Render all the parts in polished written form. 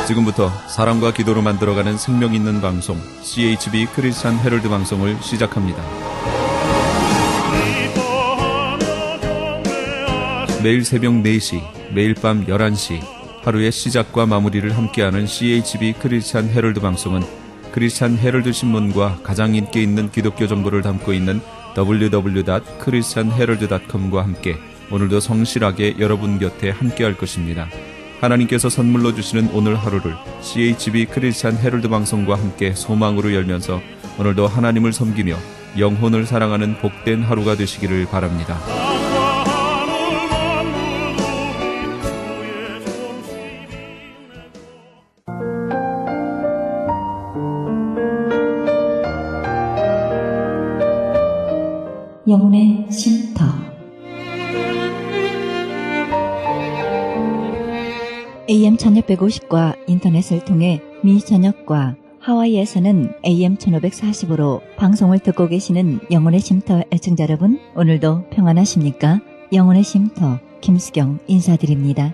지금부터 사랑과 기도로 만들어가는 생명 있는 방송 CHB 크리스찬 헤럴드 방송을 시작합니다. 매일 새벽 4시, 매일 밤 11시 하루의 시작과 마무리를 함께하는 CHB 크리스찬 헤럴드 방송은 크리스찬 헤럴드 신문과 가장 인기 있는 기독교 정보를 담고 있는 www.christianherald.com과 함께 오늘도 성실하게 여러분 곁에 함께할 것입니다. 하나님께서 선물로 주시는 오늘 하루를 CHB 크리스찬 헤럴드 방송과 함께 소망으로 열면서 오늘도 하나님을 섬기며 영혼을 사랑하는 복된 하루가 되시기를 바랍니다. 영혼의 쉼터. AM 1650과 인터넷을 통해 미 전역과 하와이에서는 AM 1540으로 방송을 듣고 계시는 영혼의 쉼터 애청자 여러분, 오늘도 평안하십니까? 영혼의 쉼터 김수경 인사드립니다.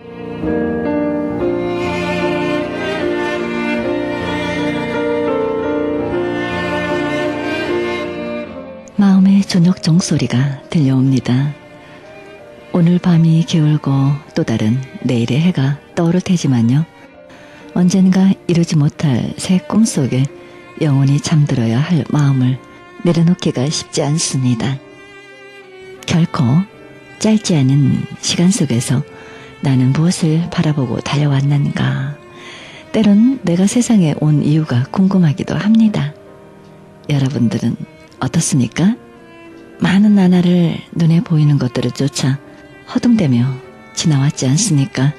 마음의 저녁 종소리가 들려옵니다. 오늘 밤이 기울고 또 다른 내일의 해가 떠오를 테지만요. 언젠가 이루지 못할 새 꿈속에 영원히 잠들어야 할 마음을 내려놓기가 쉽지 않습니다. 결코 짧지 않은 시간 속에서 나는 무엇을 바라보고 달려왔는가. 때론 내가 세상에 온 이유가 궁금하기도 합니다. 여러분들은 어떻습니까? 많은 나날을 눈에 보이는 것들을 쫓아 허둥대며 지나왔지 않습니까?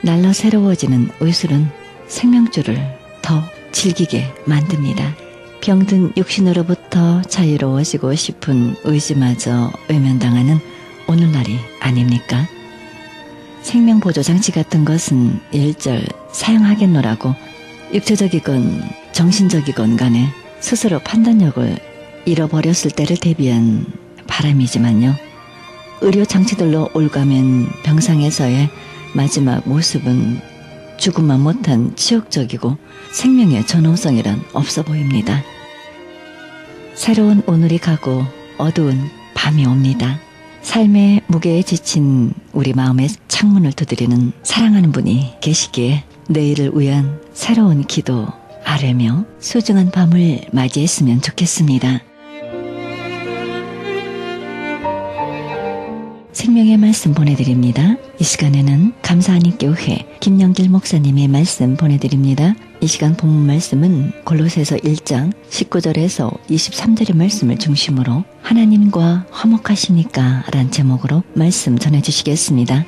날로 새로워지는 의술은 생명줄을 더 즐기게 만듭니다. 병든 육신으로부터 자유로워지고 싶은 의지마저 외면당하는 오늘날이 아닙니까? 생명보조장치 같은 것은 일절 사용하겠노라고 육체적이건 정신적이건 간에 스스로 판단력을 잃어버렸을 때를 대비한 바람이지만요. 의료장치들로 올가맨 병상에서의 마지막 모습은 죽음만 못한 치욕적이고 생명의 전호성이란 없어 보입니다. 새로운 오늘이 가고 어두운 밤이 옵니다. 삶의 무게에 지친 우리 마음의 창문을 두드리는 사랑하는 분이 계시기에 내일을 위한 새로운 기도 아뢰며 소중한 밤을 맞이했으면 좋겠습니다. 생명의 말씀 보내드립니다. 이 시간에는 감사하는 교회 김영길 목사님의 말씀 보내드립니다. 이 시간 본문 말씀은 골로새서 1장 19절에서 23절의 말씀을 중심으로 하나님과 화목하십니까? 라는 제목으로 말씀 전해주시겠습니다.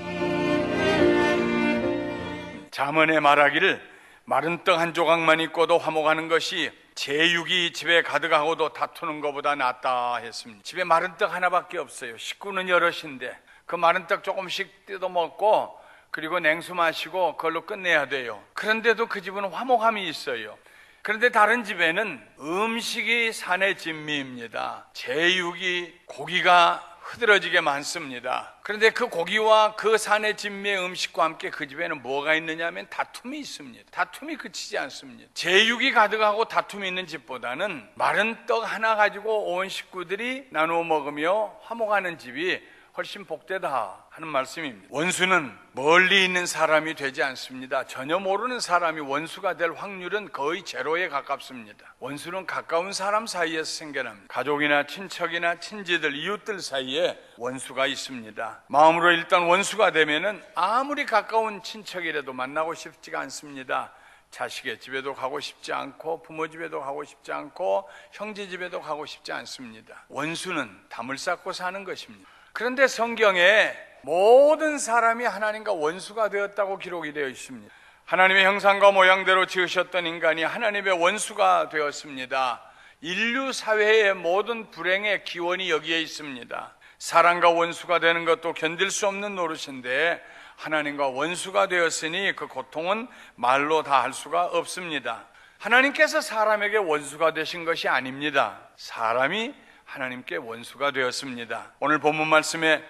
잠언에 말하기를 마른 떡 한 조각만 있고도 화목하는 것이 제육이 집에 가득하고도 다투는 것보다 낫다 했습니다. 집에 마른 떡 하나밖에 없어요. 식구는 여럿인데 그 마른 떡 조금씩 뜯어 먹고 그리고 냉수 마시고 그걸로 끝내야 돼요. 그런데도 그 집은 화목함이 있어요. 그런데 다른 집에는 음식이 산의 진미입니다. 제육이 고기가 흐드러지게 많습니다. 그런데 그 고기와 그 산의 진미의 음식과 함께 그 집에는 뭐가 있느냐 하면 다툼이 있습니다. 다툼이 그치지 않습니다. 제육이 가득하고 다툼이 있는 집보다는 마른 떡 하나 가지고 온 식구들이 나누어 먹으며 화목하는 집이 훨씬 복되다 하는 말씀입니다. 원수는 멀리 있는 사람이 되지 않습니다. 전혀 모르는 사람이 원수가 될 확률은 거의 제로에 가깝습니다. 원수는 가까운 사람 사이에서 생겨납니다. 가족이나 친척이나 친지들, 이웃들 사이에 원수가 있습니다. 마음으로 일단 원수가 되면은 아무리 가까운 친척이라도 만나고 싶지가 않습니다. 자식의 집에도 가고 싶지 않고 부모 집에도 가고 싶지 않고 형제 집에도 가고 싶지 않습니다. 원수는 담을 쌓고 사는 것입니다. 그런데 성경에 모든 사람이 하나님과 원수가 되었다고 기록이 되어 있습니다. 하나님의 형상과 모양대로 지으셨던 인간이 하나님의 원수가 되었습니다. 인류 사회의 모든 불행의 기원이 여기에 있습니다. 사람과 원수가 되는 것도 견딜 수 없는 노릇인데 하나님과 원수가 되었으니 그 고통은 말로 다 할 수가 없습니다. 하나님께서 사람에게 원수가 되신 것이 아닙니다. 사람이 하나님께 원수가 되었습니다. 오늘 본문 말씀에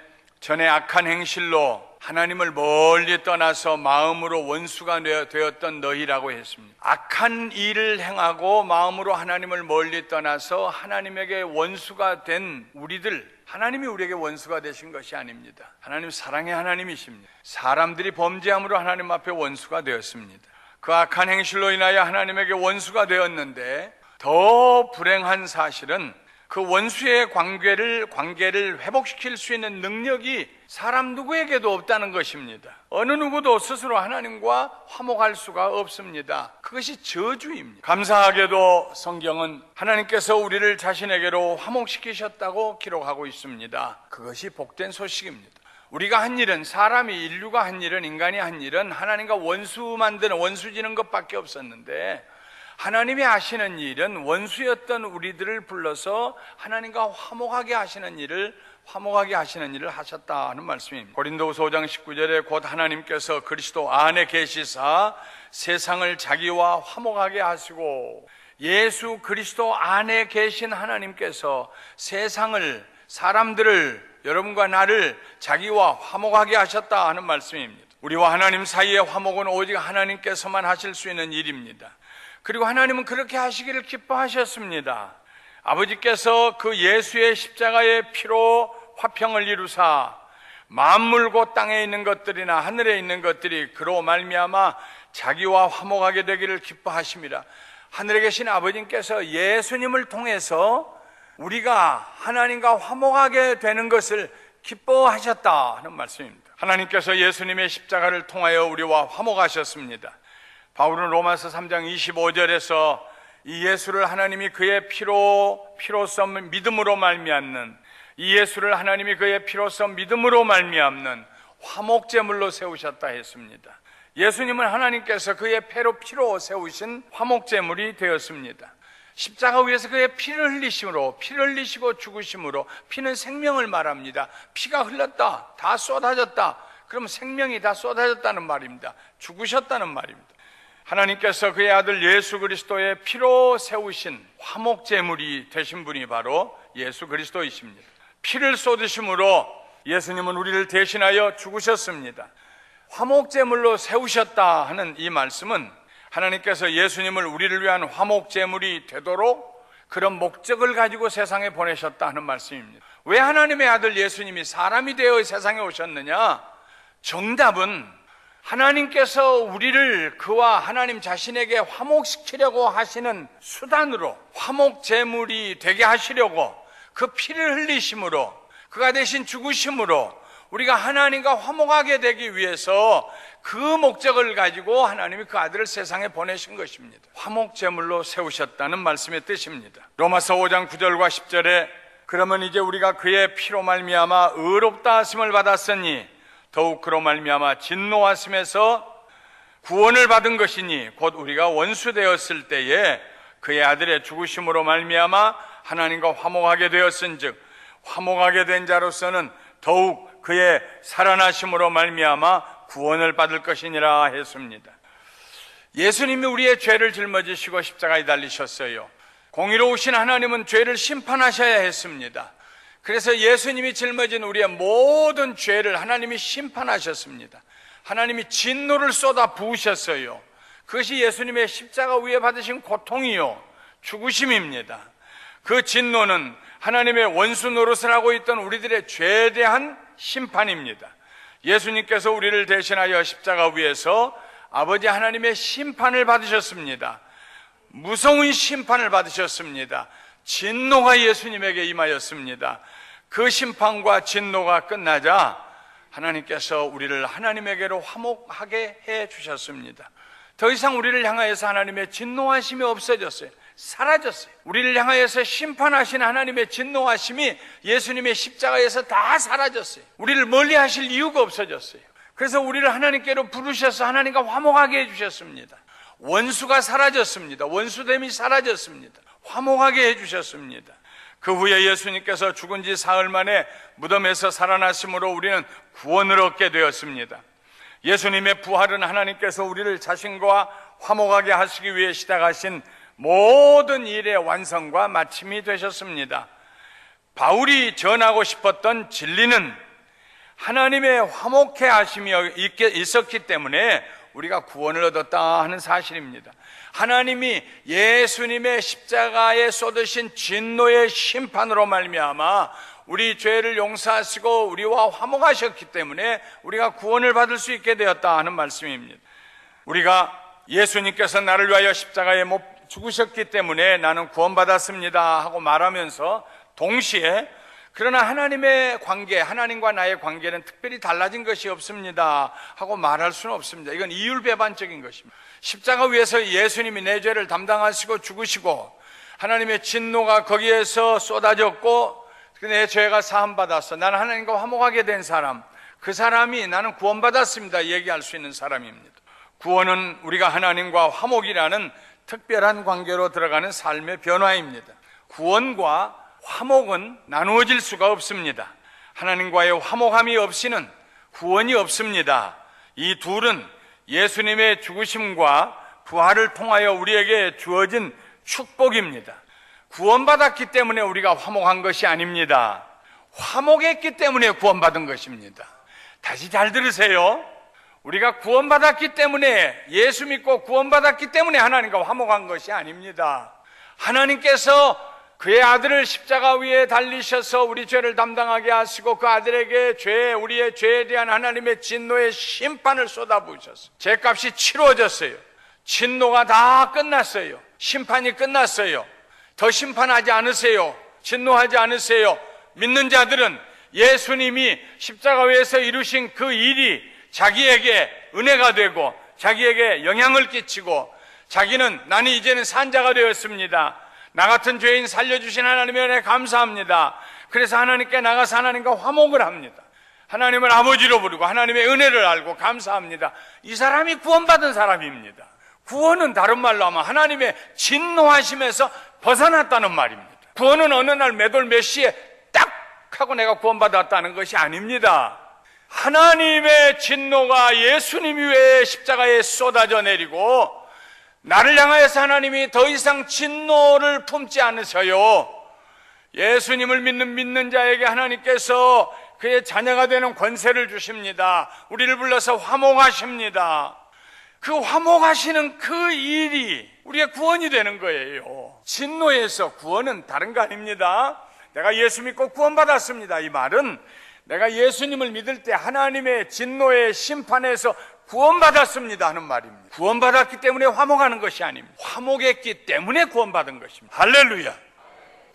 전에 악한 행실로 하나님을 멀리 떠나서 마음으로 원수가 되었던 너희라고 했습니다. 악한 일을 행하고 마음으로 하나님을 멀리 떠나서 하나님에게 원수가 된 우리들, 하나님이 우리에게 원수가 되신 것이 아닙니다. 하나님 사랑의 하나님이십니다. 사람들이 범죄함으로 하나님 앞에 원수가 되었습니다. 그 악한 행실로 인하여 하나님에게 원수가 되었는데, 더 불행한 사실은 그 원수의 관계를 회복시킬 수 있는 능력이 사람 누구에게도 없다는 것입니다. 어느 누구도 스스로 하나님과 화목할 수가 없습니다. 그것이 저주입니다. 감사하게도 성경은 하나님께서 우리를 자신에게로 화목시키셨다고 기록하고 있습니다. 그것이 복된 소식입니다. 우리가 한 일은, 인류가 한 일은, 인간이 한 일은 하나님과 원수 지는 것밖에 없었는데, 하나님이 하시는 일은 원수였던 우리들을 불러서 하나님과 화목하게 하시는 일을 하셨다는 말씀입니다. 고린도후서 5장 19절에 곧 하나님께서 그리스도 안에 계시사 세상을 자기와 화목하게 하시고, 예수 그리스도 안에 계신 하나님께서 사람들을, 여러분과 나를 자기와 화목하게 하셨다 하는 말씀입니다. 우리와 하나님 사이의 화목은 오직 하나님께서만 하실 수 있는 일입니다. 그리고 하나님은 그렇게 하시기를 기뻐하셨습니다. 아버지께서 그 예수의 십자가의 피로 화평을 이루사 만물 땅에 있는 것들이나 하늘에 있는 것들이 그로 말미암아 자기와 화목하게 되기를 기뻐하십니다. 하늘에 계신 아버지께서 예수님을 통해서 우리가 하나님과 화목하게 되는 것을 기뻐하셨다 하는 말씀입니다. 하나님께서 예수님의 십자가를 통하여 우리와 화목하셨습니다. 바울은 로마서 3장 25절에서 이 예수를 하나님이 그의 피로써 믿음으로 말미암는, 이 예수를 하나님이 그의 피로써 믿음으로 말미암는 화목제물로 세우셨다 했습니다. 예수님은 하나님께서 그의 피로 세우신 화목제물이 되었습니다. 십자가 위에서 그의 피를 흘리시고 죽으심으로, 피는 생명을 말합니다. 피가 흘렀다, 다 쏟아졌다, 그럼 생명이 다 쏟아졌다는 말입니다. 죽으셨다는 말입니다. 하나님께서 그의 아들 예수 그리스도의 피로 세우신 화목제물이 되신 분이 바로 예수 그리스도이십니다. 피를 쏟으심으로 예수님은 우리를 대신하여 죽으셨습니다. 화목제물로 세우셨다 하는 이 말씀은 하나님께서 예수님을 우리를 위한 화목제물이 되도록 그런 목적을 가지고 세상에 보내셨다 하는 말씀입니다. 왜 하나님의 아들 예수님이 사람이 되어 세상에 오셨느냐? 정답은 하나님께서 우리를 그와 하나님 자신에게 화목시키려고 하시는 수단으로, 화목제물이 되게 하시려고 그 피를 흘리심으로, 그가 대신 죽으심으로 우리가 하나님과 화목하게 되기 위해서 그 목적을 가지고 하나님이 그 아들을 세상에 보내신 것입니다. 화목제물로 세우셨다는 말씀의 뜻입니다. 로마서 5장 9절과 10절에 그러면 이제 우리가 그의 피로 말미암아 의롭다 하심을 받았으니 더욱 그로 말미암아 진노하심에서 구원을 받은 것이니 곧 우리가 원수 되었을 때에 그의 아들의 죽으심으로 말미암아 하나님과 화목하게 되었은즉 화목하게 된 자로서는 더욱 그의 살아나심으로 말미암아 구원을 받을 것이니라 했습니다. 예수님이 우리의 죄를 짊어지시고 십자가에 달리셨어요. 공의로우신 하나님은 죄를 심판하셔야 했습니다. 그래서 예수님이 짊어진 우리의 모든 죄를 하나님이 심판하셨습니다. 하나님이 진노를 쏟아 부으셨어요. 그것이 예수님의 십자가 위에 받으신 고통이요, 죽으심입니다. 그 진노는 하나님의 원수 노릇을 하고 있던 우리들의 죄에 대한 심판입니다. 예수님께서 우리를 대신하여 십자가 위에서 아버지 하나님의 심판을 받으셨습니다. 무서운 심판을 받으셨습니다. 진노가 예수님에게 임하였습니다. 그 심판과 진노가 끝나자 하나님께서 우리를 하나님에게로 화목하게 해 주셨습니다. 더 이상 우리를 향하여서 하나님의 진노하심이 없어졌어요. 사라졌어요. 우리를 향하여서 심판하신 하나님의 진노하심이 예수님의 십자가에서 다 사라졌어요. 우리를 멀리 하실 이유가 없어졌어요. 그래서 우리를 하나님께로 부르셔서 하나님과 화목하게 해주셨습니다. 원수가 사라졌습니다. 원수됨이 사라졌습니다. 화목하게 해주셨습니다. 그 후에 예수님께서 죽은 지 사흘 만에 무덤에서 살아나심으로 우리는 구원을 얻게 되었습니다. 예수님의 부활은 하나님께서 우리를 자신과 화목하게 하시기 위해 시작하신 모든 일의 완성과 마침이 되셨습니다. 바울이 전하고 싶었던 진리는 하나님의 화목해 하심이 있었기 때문에 우리가 구원을 얻었다 하는 사실입니다. 하나님이 예수님의 십자가에 쏟으신 진노의 심판으로 말미암아 우리 죄를 용서하시고 우리와 화목하셨기 때문에 우리가 구원을 받을 수 있게 되었다 하는 말씀입니다. 우리가 예수님께서 나를 위하여 십자가에 못 죽으셨기 때문에 나는 구원받았습니다 하고 말하면서 동시에 그러나 하나님의 관계, 하나님과 나의 관계는 특별히 달라진 것이 없습니다 하고 말할 수는 없습니다. 이건 이율배반적인 것입니다. 십자가 위에서 예수님이 내 죄를 담당하시고 죽으시고 하나님의 진노가 거기에서 쏟아졌고 내 죄가 사함받았어, 나는 하나님과 화목하게 된 사람, 그 사람이 나는 구원받았습니다 얘기할 수 있는 사람입니다. 구원은 우리가 하나님과 화목이라는 특별한 관계로 들어가는 삶의 변화입니다. 구원과 화목은 나누어질 수가 없습니다. 하나님과의 화목함이 없이는 구원이 없습니다. 이 둘은 예수님의 죽으심과 부활을 통하여 우리에게 주어진 축복입니다. 구원받았기 때문에 우리가 화목한 것이 아닙니다. 화목했기 때문에 구원받은 것입니다. 다시 잘 들으세요. 우리가 구원받았기 때문에, 예수 믿고 구원받았기 때문에 하나님과 화목한 것이 아닙니다. 하나님께서 그의 아들을 십자가 위에 달리셔서 우리 죄를 담당하게 하시고 그 아들에게 우리의 죄에 대한 하나님의 진노의 심판을 쏟아부으셨어요. 죄값이 치루어졌어요. 진노가 다 끝났어요. 심판이 끝났어요. 더 심판하지 않으세요. 진노하지 않으세요. 믿는 자들은 예수님이 십자가 위에서 이루신 그 일이 자기에게 은혜가 되고 자기에게 영향을 끼치고 자기는 나는 이제는 산자가 되었습니다. 나 같은 죄인 살려주신 하나님의 은혜 감사합니다. 그래서 하나님께 나가서 하나님과 화목을 합니다. 하나님을 아버지로 부르고 하나님의 은혜를 알고 감사합니다. 이 사람이 구원받은 사람입니다. 구원은 다른 말로 하면 하나님의 진노하심에서 벗어났다는 말입니다. 구원은 어느 날 몇 월 몇 시에 딱 하고 내가 구원받았다는 것이 아닙니다. 하나님의 진노가 예수님 위에 십자가에 쏟아져 내리고 나를 향하여서 하나님이 더 이상 진노를 품지 않으셔요. 예수님을 믿는 자에게 하나님께서 그의 자녀가 되는 권세를 주십니다. 우리를 불러서 화목하십니다. 그 화목하시는 그 일이 우리의 구원이 되는 거예요. 진노에서 구원은 다른 거 아닙니다. 내가 예수 믿고 구원받았습니다. 이 말은 내가 예수님을 믿을 때 하나님의 진노의 심판에서 구원받았습니다 하는 말입니다. 구원받았기 때문에 화목하는 것이 아닙니다. 화목했기 때문에 구원받은 것입니다. 할렐루야.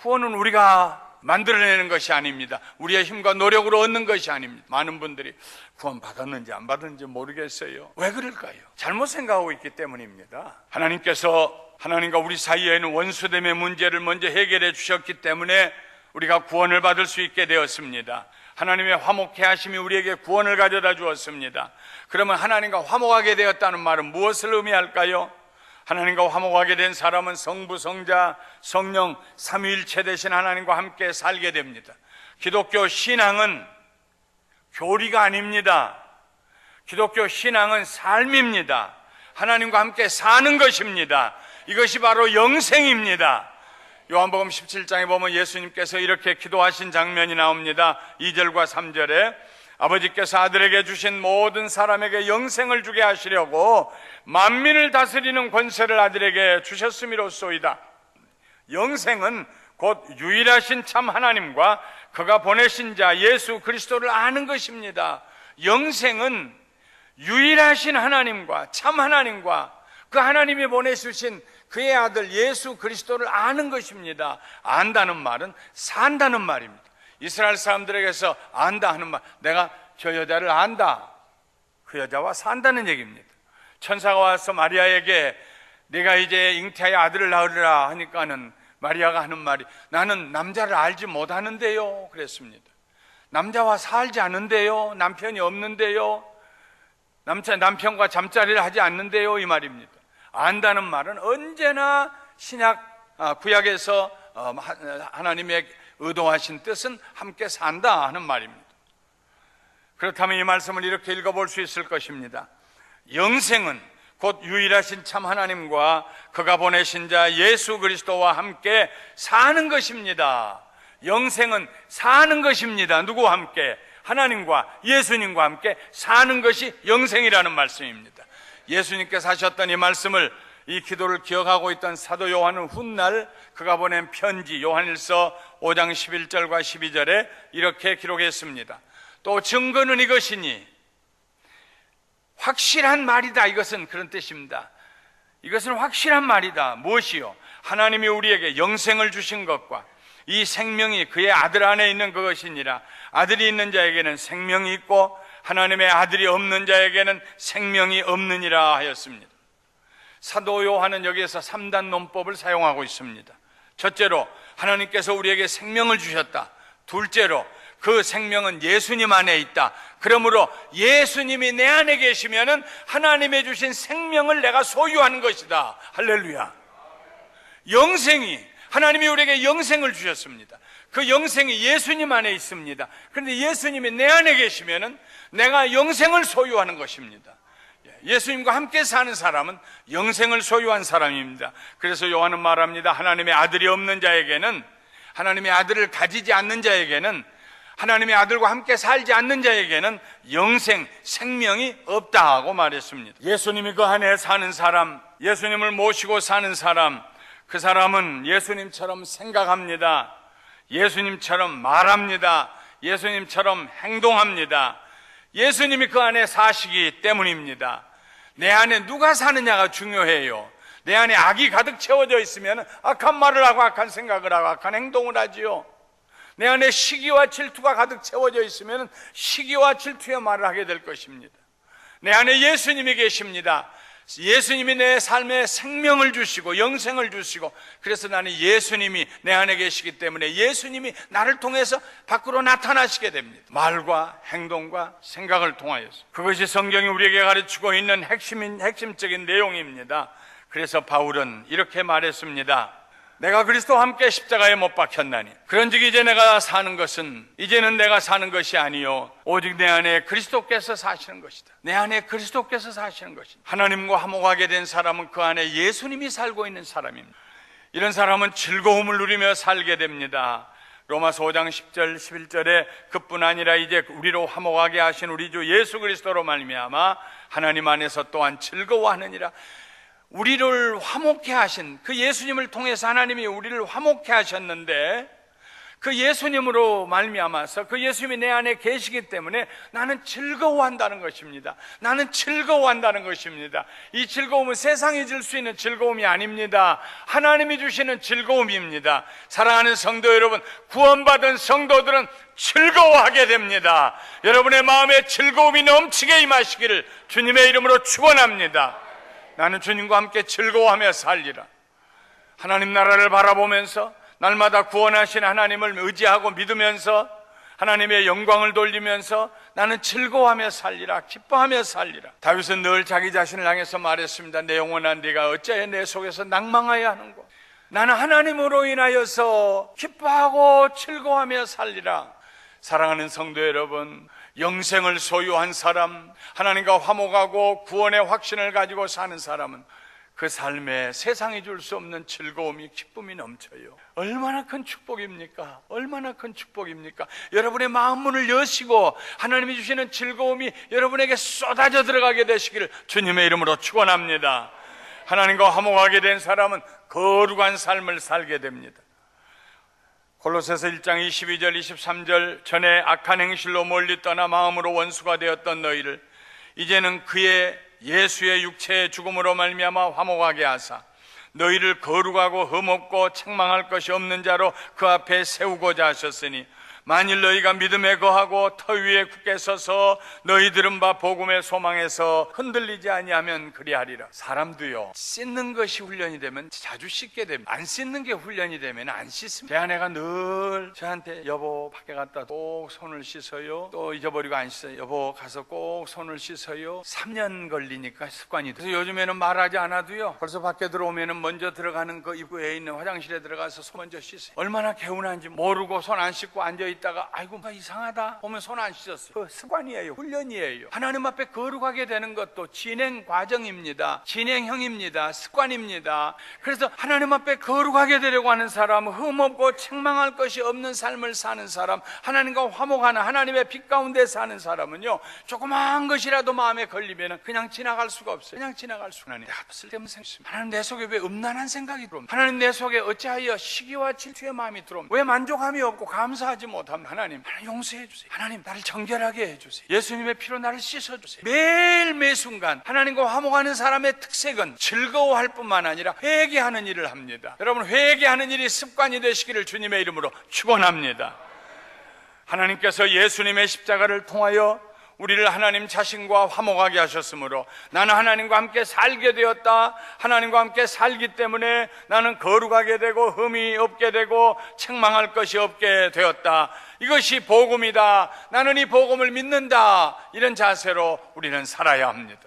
구원은 우리가 만들어내는 것이 아닙니다. 우리의 힘과 노력으로 얻는 것이 아닙니다. 많은 분들이 구원 받았는지 안 받았는지 모르겠어요. 왜 그럴까요? 잘못 생각하고 있기 때문입니다. 하나님께서 하나님과 우리 사이에 있는 원수됨의 문제를 먼저 해결해 주셨기 때문에 우리가 구원을 받을 수 있게 되었습니다. 하나님의 화목해 하심이 우리에게 구원을 가져다 주었습니다. 그러면 하나님과 화목하게 되었다는 말은 무엇을 의미할까요? 하나님과 화목하게 된 사람은 성부, 성자, 성령 삼위일체 되신 하나님과 함께 살게 됩니다. 기독교 신앙은 교리가 아닙니다. 기독교 신앙은 삶입니다. 하나님과 함께 사는 것입니다. 이것이 바로 영생입니다. 요한복음 17장에 보면 예수님께서 이렇게 기도하신 장면이 나옵니다. 2절과 3절에 아버지께서 아들에게 주신 모든 사람에게 영생을 주게 하시려고 만민을 다스리는 권세를 아들에게 주셨음이로소이다. 영생은 곧 유일하신 참 하나님과 그가 보내신 자 예수 그리스도를 아는 것입니다. 영생은 유일하신 하나님과 참 하나님과 그 하나님이 보내주신 그의 아들 예수 그리스도를 아는 것입니다. 안다는 말은 산다는 말입니다. 이스라엘 사람들에게서 안다 하는 말, 내가 저 여자를 안다, 그 여자와 산다는 얘기입니다. 천사가 와서 마리아에게 네가 이제 잉태하여 아들을 낳으리라 하니까는 마리아가 하는 말이 나는 남자를 알지 못하는데요 그랬습니다. 남자와 살지 않는데요, 남편이 없는데요, 남편과 잠자리를 하지 않는데요, 이 말입니다. 안다는 말은 언제나 구약에서 하나님의 의도하신 뜻은 함께 산다 하는 말입니다. 그렇다면 이 말씀을 이렇게 읽어볼 수 있을 것입니다. 영생은 곧 유일하신 참 하나님과 그가 보내신 자 예수 그리스도와 함께 사는 것입니다. 영생은 사는 것입니다. 누구와 함께? 하나님과 예수님과 함께 사는 것이 영생이라는 말씀입니다. 예수님께서 하셨던 이 말씀을, 이 기도를 기억하고 있던 사도 요한은 훗날 그가 보낸 편지 요한일서 5장 11절과 12절에 이렇게 기록했습니다. 또 증거는 이것이니, 확실한 말이다, 이것은 그런 뜻입니다. 이것은 확실한 말이다. 무엇이요? 하나님이 우리에게 영생을 주신 것과 이 생명이 그의 아들 안에 있는 그것이니라. 아들이 있는 자에게는 생명이 있고 하나님의 아들이 없는 자에게는 생명이 없느니라 하였습니다. 사도 요한은 여기에서 3단 논법을 사용하고 있습니다. 첫째로 하나님께서 우리에게 생명을 주셨다. 둘째로 그 생명은 예수님 안에 있다. 그러므로 예수님이 내 안에 계시면은 하나님의 주신 생명을 내가 소유하는 것이다. 할렐루야. 영생이, 하나님이 우리에게 영생을 주셨습니다. 그 영생이 예수님 안에 있습니다. 그런데 예수님이 내 안에 계시면은 내가 영생을 소유하는 것입니다. 예수님과 함께 사는 사람은 영생을 소유한 사람입니다. 그래서 요한은 말합니다. 하나님의 아들이 없는 자에게는, 하나님의 아들을 가지지 않는 자에게는, 하나님의 아들과 함께 살지 않는 자에게는 영생, 생명이 없다 하고 말했습니다. 예수님이 그 안에 사는 사람, 예수님을 모시고 사는 사람, 그 사람은 예수님처럼 생각합니다. 예수님처럼 말합니다. 예수님처럼 행동합니다. 예수님이 그 안에 사시기 때문입니다. 내 안에 누가 사느냐가 중요해요. 내 안에 악이 가득 채워져 있으면 악한 말을 하고 악한 생각을 하고 악한 행동을 하지요. 내 안에 시기와 질투가 가득 채워져 있으면 시기와 질투의 말을 하게 될 것입니다. 내 안에 예수님이 계십니다. 예수님이 내 삶에 생명을 주시고 영생을 주시고, 그래서 나는 예수님이 내 안에 계시기 때문에 예수님이 나를 통해서 밖으로 나타나시게 됩니다. 말과 행동과 생각을 통하여서. 그것이 성경이 우리에게 가르치고 있는 핵심적인 내용입니다. 그래서 바울은 이렇게 말했습니다. 내가 그리스도와 함께 십자가에 못 박혔나니 그런즉 이제 내가 사는 것은, 이제는 내가 사는 것이 아니요 오직 내 안에 그리스도께서 사시는 것이다. 내 안에 그리스도께서 사시는 것이다. 하나님과 화목하게 된 사람은 그 안에 예수님이 살고 있는 사람입니다. 이런 사람은 즐거움을 누리며 살게 됩니다. 로마서 5장 10절 11절에 그뿐 아니라 이제 우리로 화목하게 하신 우리 주 예수 그리스도로 말미암아 하나님 안에서 또한 즐거워하느니라. 우리를 화목케 하신 그 예수님을 통해서 하나님이 우리를 화목케 하셨는데, 그 예수님으로 말미암아서 그 예수님이 내 안에 계시기 때문에 나는 즐거워한다는 것입니다. 나는 즐거워한다는 것입니다. 이 즐거움은 세상이 줄 수 있는 즐거움이 아닙니다. 하나님이 주시는 즐거움입니다. 사랑하는 성도 여러분, 구원받은 성도들은 즐거워하게 됩니다. 여러분의 마음에 즐거움이 넘치게 임하시기를 주님의 이름으로 축원합니다. 나는 주님과 함께 즐거워하며 살리라. 하나님 나라를 바라보면서 날마다 구원하신 하나님을 의지하고 믿으면서 하나님의 영광을 돌리면서 나는 즐거워하며 살리라, 기뻐하며 살리라. 다윗은 늘 자기 자신을 향해서 말했습니다. 내 영혼아 네가 어찌하여 내 속에서 낭망하여 하는고. 나는 하나님으로 인하여서 기뻐하고 즐거워하며 살리라. 사랑하는 성도 여러분, 영생을 소유한 사람, 하나님과 화목하고 구원의 확신을 가지고 사는 사람은 그 삶에 세상이 줄 수 없는 즐거움이, 기쁨이 넘쳐요. 얼마나 큰 축복입니까? 얼마나 큰 축복입니까? 여러분의 마음 문을 여시고 하나님이 주시는 즐거움이 여러분에게 쏟아져 들어가게 되시기를 주님의 이름으로 축원합니다. 하나님과 화목하게 된 사람은 거룩한 삶을 살게 됩니다. 골로새서 1장 22절 23절 전에 악한 행실로 멀리 떠나 마음으로 원수가 되었던 너희를 이제는 그의 예수의 육체의 죽음으로 말미암아 화목하게 하사 너희를 거룩하고 흠없고 책망할 것이 없는 자로 그 앞에 세우고자 하셨으니 만일 너희가 믿음에 거하고 터 위에 굳게 서서 너희 들은 바 복음의 소망에서 흔들리지 아니하면 그리하리라. 사람도요, 씻는 것이 훈련이 되면 자주 씻게 됩니다. 안 씻는 게 훈련이 되면 안 씻습니다. 제 아내가 늘 저한테 여보 밖에 갔다 꼭 손을 씻어요. 또 잊어버리고 안 씻어요. 여보 가서 꼭 손을 씻어요. 3년 걸리니까 습관이 돼요. 그래서 요즘에는 말하지 않아도요, 벌써 밖에 들어오면 먼저 들어가는 그 입구에 있는 화장실에 들어가서 손 먼저 씻어요. 얼마나 개운한지 모르고 손 안 씻고 앉아있다 있다가 아이고 이상하다 보면 손 안 씻었어요. 그 습관이에요. 훈련이에요. 하나님 앞에 거룩하게 되는 것도 진행 과정입니다. 진행형입니다. 습관입니다. 그래서 하나님 앞에 거룩하게 되려고 하는 사람, 흠없고 책망할 것이 없는 삶을 사는 사람, 하나님과 화목하는 하나님의 빛 가운데 사는 사람은요, 조그마한 것이라도 마음에 걸리면 그냥 지나갈 수가 없어요. 그냥 지나갈 수가 없어요. 내가 쓸데없는 생각입니다. 하나님 내 속에 왜 음란한 생각이 들어옵니까? 하나님 내 속에 어찌하여 시기와 질투의 마음이 들어옵니까? 왜 만족함이 없고 감사하지 못합니까? 하나님 용서해 주세요. 하나님 나를 정결하게 해주세요. 예수님의 피로 나를 씻어주세요. 매일 매순간 하나님과 화목하는 사람의 특색은 즐거워할 뿐만 아니라 회개하는 일을 합니다. 여러분, 회개하는 일이 습관이 되시기를 주님의 이름으로 축원합니다. 하나님께서 예수님의 십자가를 통하여 우리를 하나님 자신과 화목하게 하셨으므로 나는 하나님과 함께 살게 되었다. 하나님과 함께 살기 때문에 나는 거룩하게 되고 흠이 없게 되고 책망할 것이 없게 되었다. 이것이 복음이다. 나는 이 복음을 믿는다. 이런 자세로 우리는 살아야 합니다.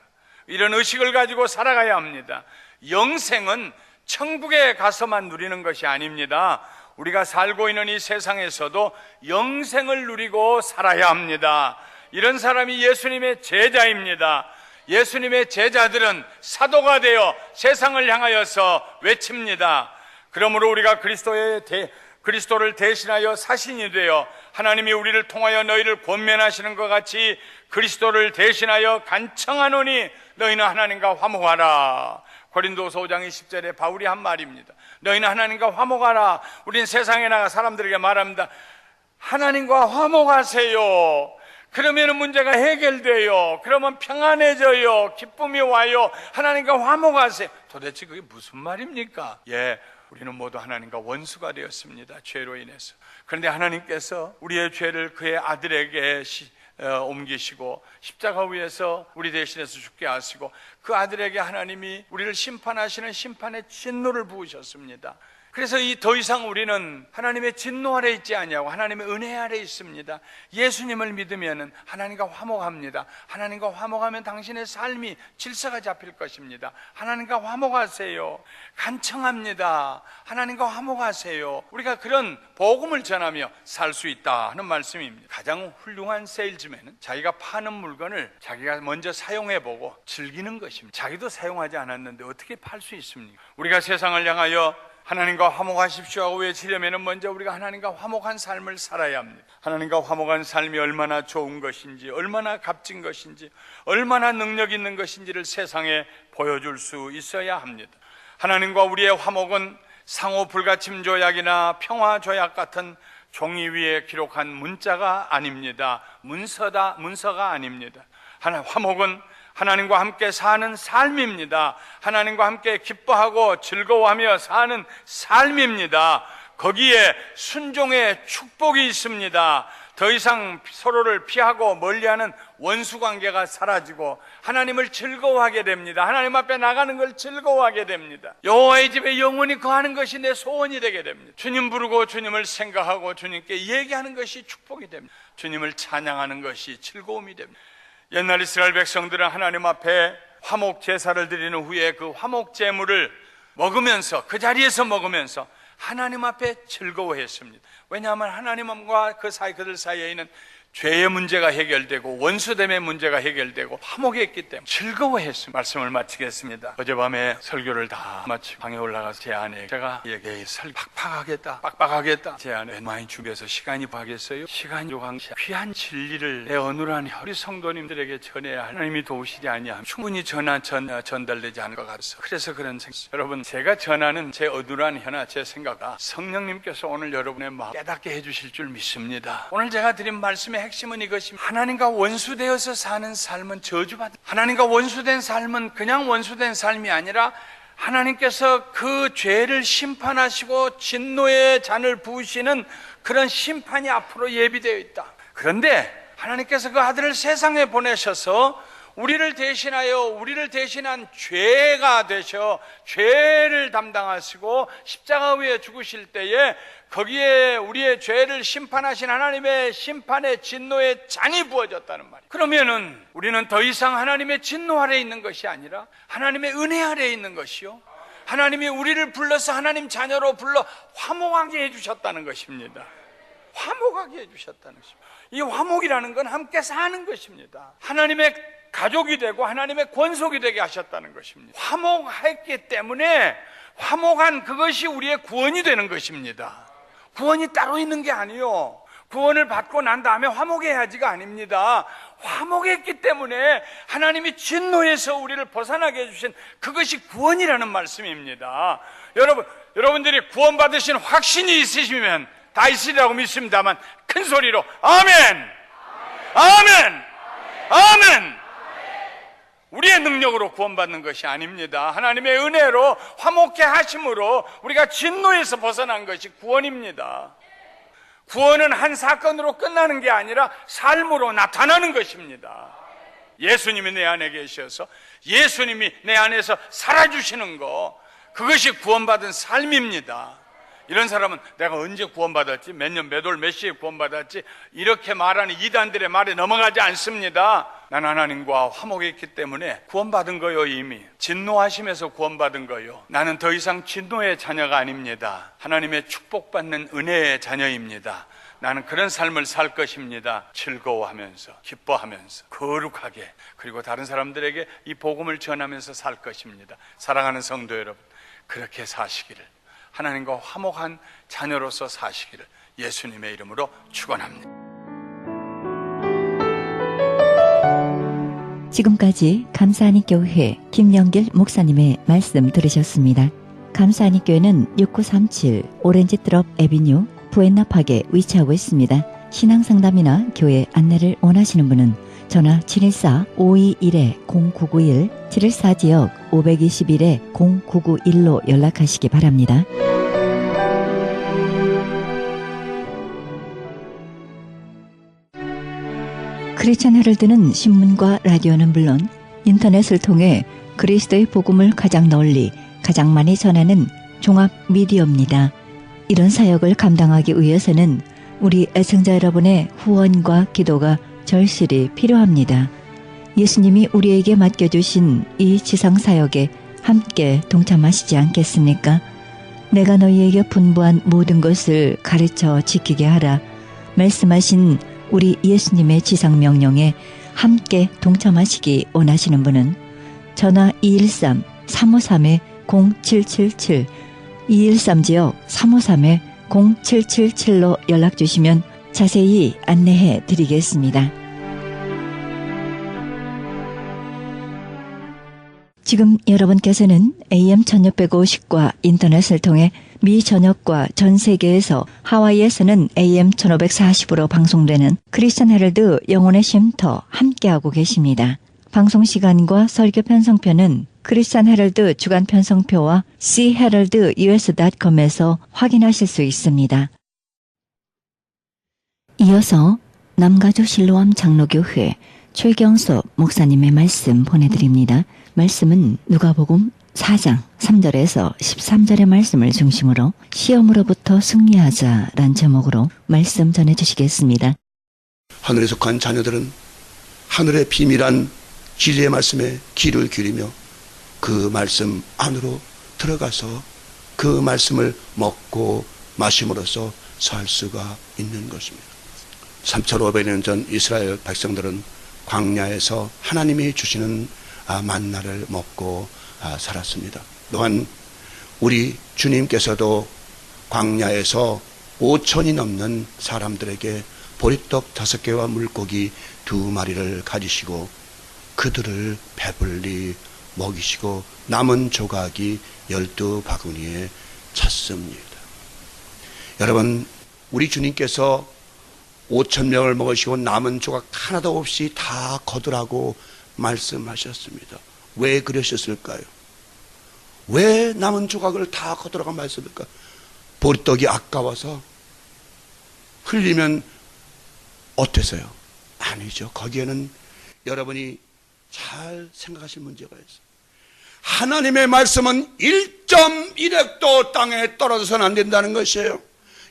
이런 의식을 가지고 살아가야 합니다. 영생은 천국에 가서만 누리는 것이 아닙니다. 우리가 살고 있는 이 세상에서도 영생을 누리고 살아야 합니다. 이런 사람이 예수님의 제자입니다. 예수님의 제자들은 사도가 되어 세상을 향하여서 외칩니다. 그러므로 우리가 그리스도를 대신하여 사신이 되어 하나님이 우리를 통하여 너희를 권면하시는 것 같이 그리스도를 대신하여 간청하노니 너희는 하나님과 화목하라. 고린도서 5장 20절에 바울이 한 말입니다. 너희는 하나님과 화목하라. 우린 세상에 나가 사람들에게 말합니다. 하나님과 화목하세요. 그러면 문제가 해결돼요. 그러면 평안해져요. 기쁨이 와요. 하나님과 화목하세요. 도대체 그게 무슨 말입니까? 우리는 모두 하나님과 원수가 되었습니다. 죄로 인해서. 그런데 하나님께서 우리의 죄를 그의 아들에게 옮기시고 십자가 위에서 우리 대신해서 죽게 하시고 그 아들에게 하나님이 우리를 심판하시는 심판의 진노를 부으셨습니다. 그래서 더 이상 우리는 하나님의 진노 아래 있지 아니하고 하나님의 은혜 아래 있습니다. 예수님을 믿으면 하나님과 화목합니다. 하나님과 화목하면 당신의 삶이 질서가 잡힐 것입니다. 하나님과 화목하세요. 간청합니다. 하나님과 화목하세요. 우리가 그런 복음을 전하며 살 수 있다 하는 말씀입니다. 가장 훌륭한 세일즈맨은 자기가 파는 물건을 자기가 먼저 사용해보고 즐기는 것입니다. 자기도 사용하지 않았는데 어떻게 팔 수 있습니까? 우리가 세상을 향하여 하나님과 화목하십시오 하고 외치려면 먼저 우리가 하나님과 화목한 삶을 살아야 합니다. 하나님과 화목한 삶이 얼마나 좋은 것인지, 얼마나 값진 것인지, 얼마나 능력 있는 것인지를 세상에 보여줄 수 있어야 합니다. 하나님과 우리의 화목은 상호 불가침 조약이나 평화 조약 같은 종이 위에 기록한 문자가 아닙니다. 문서가 아닙니다. 화목은 하나님과 함께 사는 삶입니다. 하나님과 함께 기뻐하고 즐거워하며 사는 삶입니다. 거기에 순종의 축복이 있습니다. 더 이상 서로를 피하고 멀리하는 원수관계가 사라지고 하나님을 즐거워하게 됩니다. 하나님 앞에 나가는 걸 즐거워하게 됩니다. 여호와의 집에 영원히 거하는 것이 내 소원이 되게 됩니다. 주님 부르고 주님을 생각하고 주님께 얘기하는 것이 축복이 됩니다. 주님을 찬양하는 것이 즐거움이 됩니다. 옛날 이스라엘 백성들은 하나님 앞에 화목 제사를 드리는 후에 그 화목 제물을 먹으면서 그 자리에서 먹으면서 하나님 앞에 즐거워했습니다. 왜냐하면 하나님과 그들 사이에 있는 죄의 문제가 해결되고 원수됨의 문제가 해결되고 화목했기 때문에 즐거워했습니다. 말씀을 마치겠습니다. 어젯밤에 설교를 다 마치고 방에 올라가서 제 아내 제가 얘기해 빡빡하겠다 제 아내 많이 준비해서 시간이 바겠어요. 시간이 요강시 귀한 진리를 내 어눌한 우리 성도님들에게 전해야 하나님이 도우시지 아니하면 충분히 전달되지 않을 것 같아서 그래서 그런 생각. 여러분, 제가 전하는 제 어눌한 현아 제 생각과 성령님께서 오늘 여러분의 마음 깨닫게 해주실 줄 믿습니다. 오늘 제가 드린 말씀의 핵심은 이것입니다. 하나님과 원수되어서 사는 삶은 저주받은, 하나님과 원수된 삶은 그냥 원수된 삶이 아니라 하나님께서 그 죄를 심판하시고 진노의 잔을 부으시는 그런 심판이 앞으로 예비되어 있다. 그런데 하나님께서 그 아들을 세상에 보내셔서 우리를 대신한 죄가 되셔 죄를 담당하시고 십자가 위에 죽으실 때에 거기에 우리의 죄를 심판하신 하나님의 심판의 진노의 잔이 부어졌다는 말이에요. 그러면은 우리는 더 이상 하나님의 진노 아래에 있는 것이 아니라 하나님의 은혜 아래에 있는 것이요, 하나님이 우리를 불러서 하나님 자녀로 불러 화목하게 해주셨다는 것입니다. 화목하게 해주셨다는 것입니다. 이 화목이라는 건 함께 사는 것입니다. 하나님의 가족이 되고 하나님의 권속이 되게 하셨다는 것입니다. 화목했기 때문에 화목한 그것이 우리의 구원이 되는 것입니다. 구원이 따로 있는 게 아니요, 구원을 받고 난 다음에 화목해야지가 아닙니다. 화목했기 때문에 하나님이 진노에서 우리를 벗어나게 해주신 그것이 구원이라는 말씀입니다. 여러분들이 구원받으신 확신이 있으시면 다 있으리라고 믿습니다만 큰 소리로 아멘! 아멘! 아멘! 우리의 능력으로 구원받는 것이 아닙니다. 하나님의 은혜로 화목해 하심으로 우리가 진노에서 벗어난 것이 구원입니다. 구원은 한 사건으로 끝나는 게 아니라 삶으로 나타나는 것입니다. 예수님이 내 안에 계셔서 예수님이 내 안에서 살아주시는 거, 그것이 구원받은 삶입니다. 이런 사람은 내가 언제 구원받았지, 몇 년, 몇 월, 몇 시에 구원받았지, 이렇게 말하는 이단들의 말에 넘어가지 않습니다. 난 하나님과 화목했기 때문에 구원받은 거요. 이미 진노하심에서 구원받은 거요. 나는 더 이상 진노의 자녀가 아닙니다. 하나님의 축복받는 은혜의 자녀입니다. 나는 그런 삶을 살 것입니다. 즐거워하면서, 기뻐하면서, 거룩하게, 그리고 다른 사람들에게 이 복음을 전하면서 살 것입니다. 사랑하는 성도 여러분, 그렇게 사시기를, 하나님과 화목한 자녀로서 사시기를 예수님의 이름으로 축원합니다. 지금까지 감사하니 교회 김영길 목사님의 말씀 들으셨습니다. 감사하니 교회는 6937 오렌지 트럭 에비뉴 부엔나팍에 위치하고 있습니다. 신앙상담이나 교회 안내를 원하시는 분은 전화 714-521-0991, 714지역 521-0991로 연락하시기 바랍니다. 크리스천 헤럴드는 신문과 라디오는 물론 인터넷을 통해 그리스도의 복음을 가장 널리, 가장 많이 전하는 종합 미디어입니다. 이런 사역을 감당하기 위해서는 우리 애청자 여러분의 후원과 기도가 절실히 필요합니다. 예수님이 우리에게 맡겨주신 이 지상사역에 함께 동참하시지 않겠습니까? 내가 너희에게 분부한 모든 것을 가르쳐 지키게 하라 말씀하신 우리 예수님의 지상명령에 함께 동참하시기 원하시는 분은 전화 213-353-0777, 213지역 353-0777로 연락주시면 자세히 안내해 드리겠습니다. 지금 여러분께서는 AM 1650과 인터넷을 통해 미 전역과 전 세계에서 하와이에서는 AM 1540으로 방송되는 크리스천 헤럴드 영혼의 쉼터 함께하고 계십니다. 방송 시간과 설교 편성표는 크리스천 헤럴드 주간 편성표와 cheheraldus.com에서 확인하실 수 있습니다. 이어서 남가주 실로암 장로교회 최경섭 목사님의 말씀 보내드립니다. 말씀은 누가복음 4장 3절에서 13절의 말씀을 중심으로 시험으로부터 승리하자란 제목으로 말씀 전해주시겠습니다. 하늘에 속한 자녀들은 하늘의 비밀한 진리의 말씀에 귀를 기울이며 그 말씀 안으로 들어가서 그 말씀을 먹고 마심으로써 살 수가 있는 것입니다. 3,500년 전 이스라엘 백성들은 광야에서 하나님이 주시는 만나를 먹고 살았습니다. 또한 우리 주님께서도 광야에서 5천이 넘는 사람들에게 보리떡 5개와 물고기 2마리를 가지시고 그들을 배불리 먹이시고 남은 조각이 12바구니에 찼습니다. 여러분, 우리 주님께서 5,000명을 먹으시고 남은 조각 하나도 없이 다 거두라고 말씀하셨습니다. 왜 그러셨을까요? 왜 남은 조각을 다 거두라고 말씀할까? 보리떡이 아까워서 흘리면 어때서요? 아니죠. 거기에는 여러분이 잘 생각하실 문제가 있어요. 하나님의 말씀은 1.1획도 땅에 떨어져서는 안 된다는 것이에요.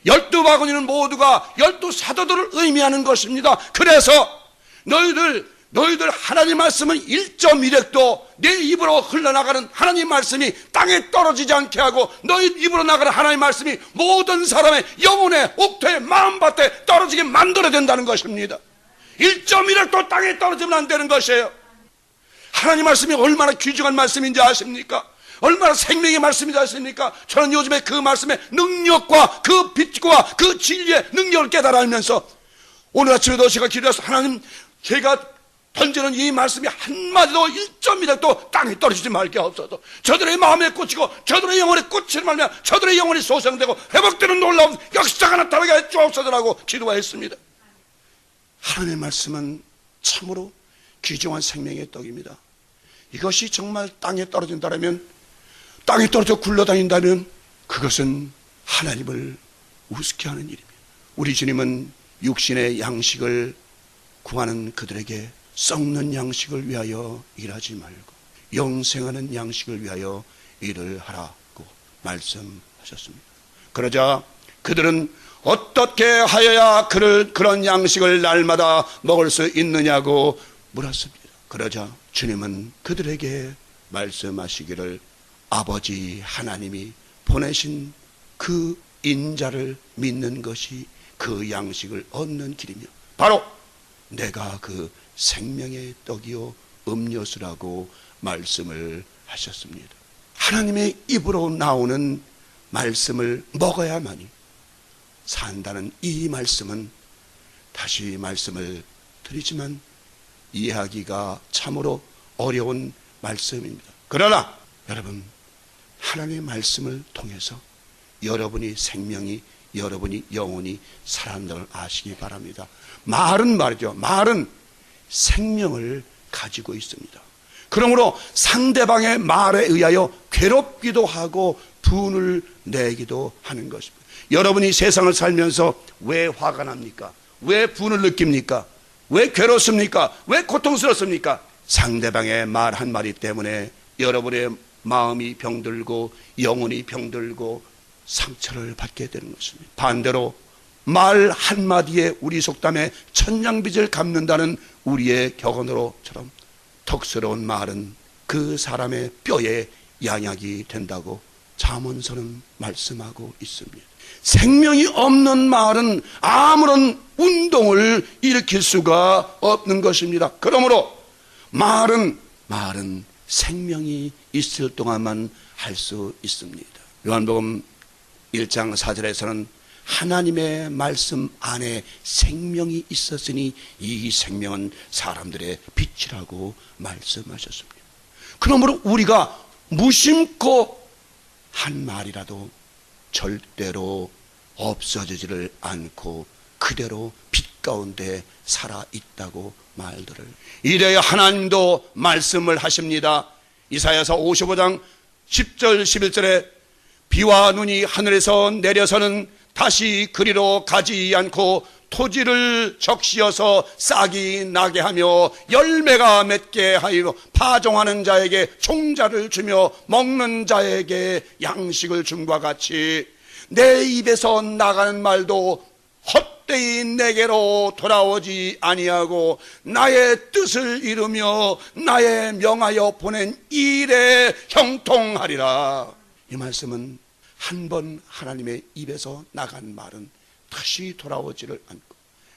12바구니는 모두가 12사도들을 의미하는 것입니다. 그래서 너희들 너희들 하나님 말씀은 1.1핵도 내 입으로 흘러나가는 하나님 말씀이 땅에 떨어지지 않게 하고 너희 입으로 나가는 하나님 말씀이 모든 사람의 영혼의 옥토에 마음밭에 떨어지게 만들어야 된다는 것입니다. 1.1핵도 땅에 떨어지면 안 되는 것이에요. 하나님 말씀이 얼마나 귀중한 말씀인지 아십니까? 얼마나 생명의 말씀인지 아십니까? 저는 요즘에 그 말씀의 능력과 그 빛과 그 진리의 능력을 깨달아 알면서 오늘 아침에도 제가 기도해서 하나님, 제가 던지는 이 말씀이 한마디도 1.1핵도 땅에 떨어지지 말게 없어도 저들의 마음에 꽂히고 저들의 영혼에 꽂히는 말면 저들의 영혼이 소생되고 회복되는 놀라운 역사가 나타나게 해 주옵소서라고 기도했습니다. 하나님의 말씀은 참으로 귀중한 생명의 떡입니다. 이것이 정말 땅에 떨어진다면, 땅에 떨어져 굴러다닌다면 그것은 하나님을 우습게 하는 일입니다. 우리 주님은 육신의 양식을 구하는 그들에게 썩는 양식을 위하여 일하지 말고 영생하는 양식을 위하여 일을 하라고 말씀하셨습니다. 그러자 그들은 어떻게 하여야 그런 양식을 날마다 먹을 수 있느냐고 물었습니다. 그러자 주님은 그들에게 말씀하시기를 아버지 하나님이 보내신 그 인자를 믿는 것이 그 양식을 얻는 길이며 바로 내가 그 생명의 떡이요 음료수라고 말씀을 하셨습니다. 하나님의 입으로 나오는 말씀을 먹어야만이 산다는 이 말씀은, 다시 말씀을 드리지만 이해하기가 참으로 어려운 말씀입니다. 그러나 여러분, 하나님의 말씀을 통해서 여러분이 생명이, 여러분이 영혼이 살아난다는 걸 아시기 바랍니다. 말은 말이죠. 말은 생명을 가지고 있습니다. 그러므로 상대방의 말에 의하여 괴롭기도 하고 분을 내기도 하는 것입니다. 여러분이 세상을 살면서 왜 화가 납니까? 왜 분을 느낍니까? 왜 괴롭습니까? 왜 고통스럽습니까? 상대방의 말 한마디 때문에 여러분의 마음이 병들고 영혼이 병들고 상처를 받게 되는 것입니다. 반대로 말 한마디에 우리 속담에 천냥빚을 갚는다는 우리의 격언으로처럼 덕스러운 말은 그 사람의 뼈에 양약이 된다고 잠언서는 말씀하고 있습니다. 생명이 없는 말은 아무런 운동을 일으킬 수가 없는 것입니다. 그러므로 말은 생명이 있을 동안만 할 수 있습니다. 요한복음 1장 4절에서는 하나님의 말씀 안에 생명이 있었으니 이 생명은 사람들의 빛이라고 말씀하셨습니다. 그러므로 우리가 무심코 한 말이라도 절대로 없어지지를 않고 그대로 빛 가운데 살아있다고 말들을. 이래야 하나님도 말씀을 하십니다. 이사야서 55장 10절 11절에 비와 눈이 하늘에서 내려서는 다시 그리로 가지 않고 토지를 적시어서 싹이 나게 하며 열매가 맺게 하여 파종하는 자에게 종자를 주며 먹는 자에게 양식을 줌과 같이 내 입에서 나가는 말도 헛되이 내게로 돌아오지 아니하고 나의 뜻을 이루며 나의 명하여 보낸 일에 형통하리라. 이 말씀은 한 번 하나님의 입에서 나간 말은 다시 돌아오지를 않고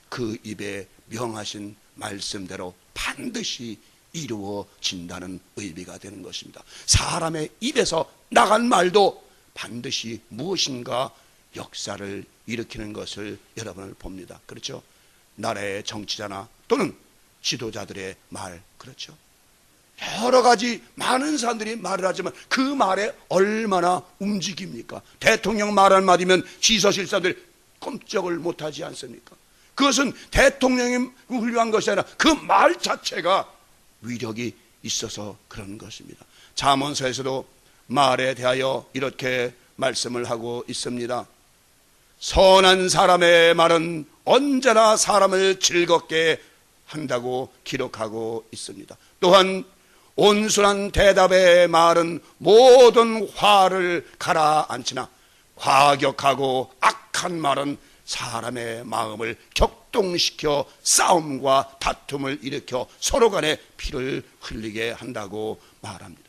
그 입에 명하신 말씀대로 반드시 이루어진다는 의미가 되는 것입니다. 사람의 입에서 나간 말도 반드시 무엇인가 역사를 일으키는 것을 여러분을 봅니다. 그렇죠? 나라의 정치자나 또는 지도자들의 말, 그렇죠? 여러 가지 많은 사람들이 말을 하지만 그 말에 얼마나 움직입니까? 대통령 말 한마디면 지서실사들이 꼼짝을 못하지 않습니까? 그것은 대통령이 훌륭한 것이 아니라 그 말 자체가 위력이 있어서 그런 것입니다. 잠언서에서도 말에 대하여 이렇게 말씀을 하고 있습니다. 선한 사람의 말은 언제나 사람을 즐겁게 한다고 기록하고 있습니다. 또한 온순한 대답의 말은 모든 화를 가라앉히나 과격하고 악한 말은 사람의 마음을 격동시켜 싸움과 다툼을 일으켜 서로 간에 피를 흘리게 한다고 말합니다.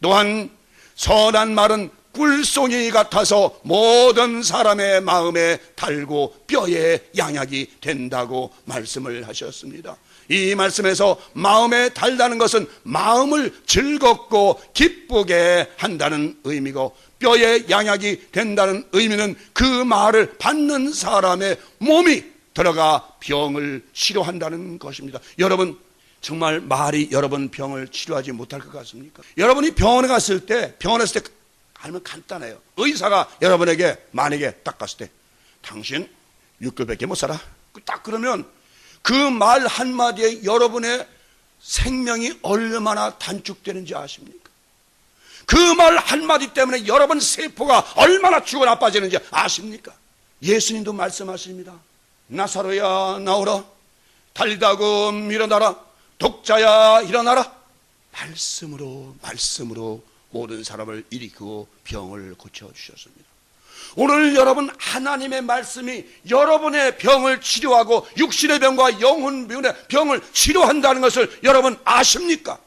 또한 선한 말은 꿀송이 같아서 모든 사람의 마음에 달고 뼈에 양약이 된다고 말씀을 하셨습니다. 이 말씀에서 마음에 달다는 것은 마음을 즐겁고 기쁘게 한다는 의미고, 뼈에 양약이 된다는 의미는 그 말을 받는 사람의 몸이 들어가 병을 치료한다는 것입니다. 여러분, 정말 말이 여러분 병을 치료하지 못할 것 같습니까? 여러분이 병원에 갔을 때 알면 간단해요. 의사가 여러분에게 만약에 딱 갔을 때 당신 6개월밖에 못 살아, 딱 그러면 그 말 한마디에 여러분의 생명이 얼마나 단축되는지 아십니까? 그 말 한마디 때문에 여러분 세포가 얼마나 죽어 나빠지는지 아십니까? 예수님도 말씀하십니다. 나사로야 나오라, 달리다고 일어나라, 독자야 일어나라. 말씀으로 모든 사람을 일으키고 병을 고쳐주셨습니다. 오늘 여러분, 하나님의 말씀이 여러분의 병을 치료하고 육신의 병과 영혼의 병을 치료한다는 것을 여러분 아십니까?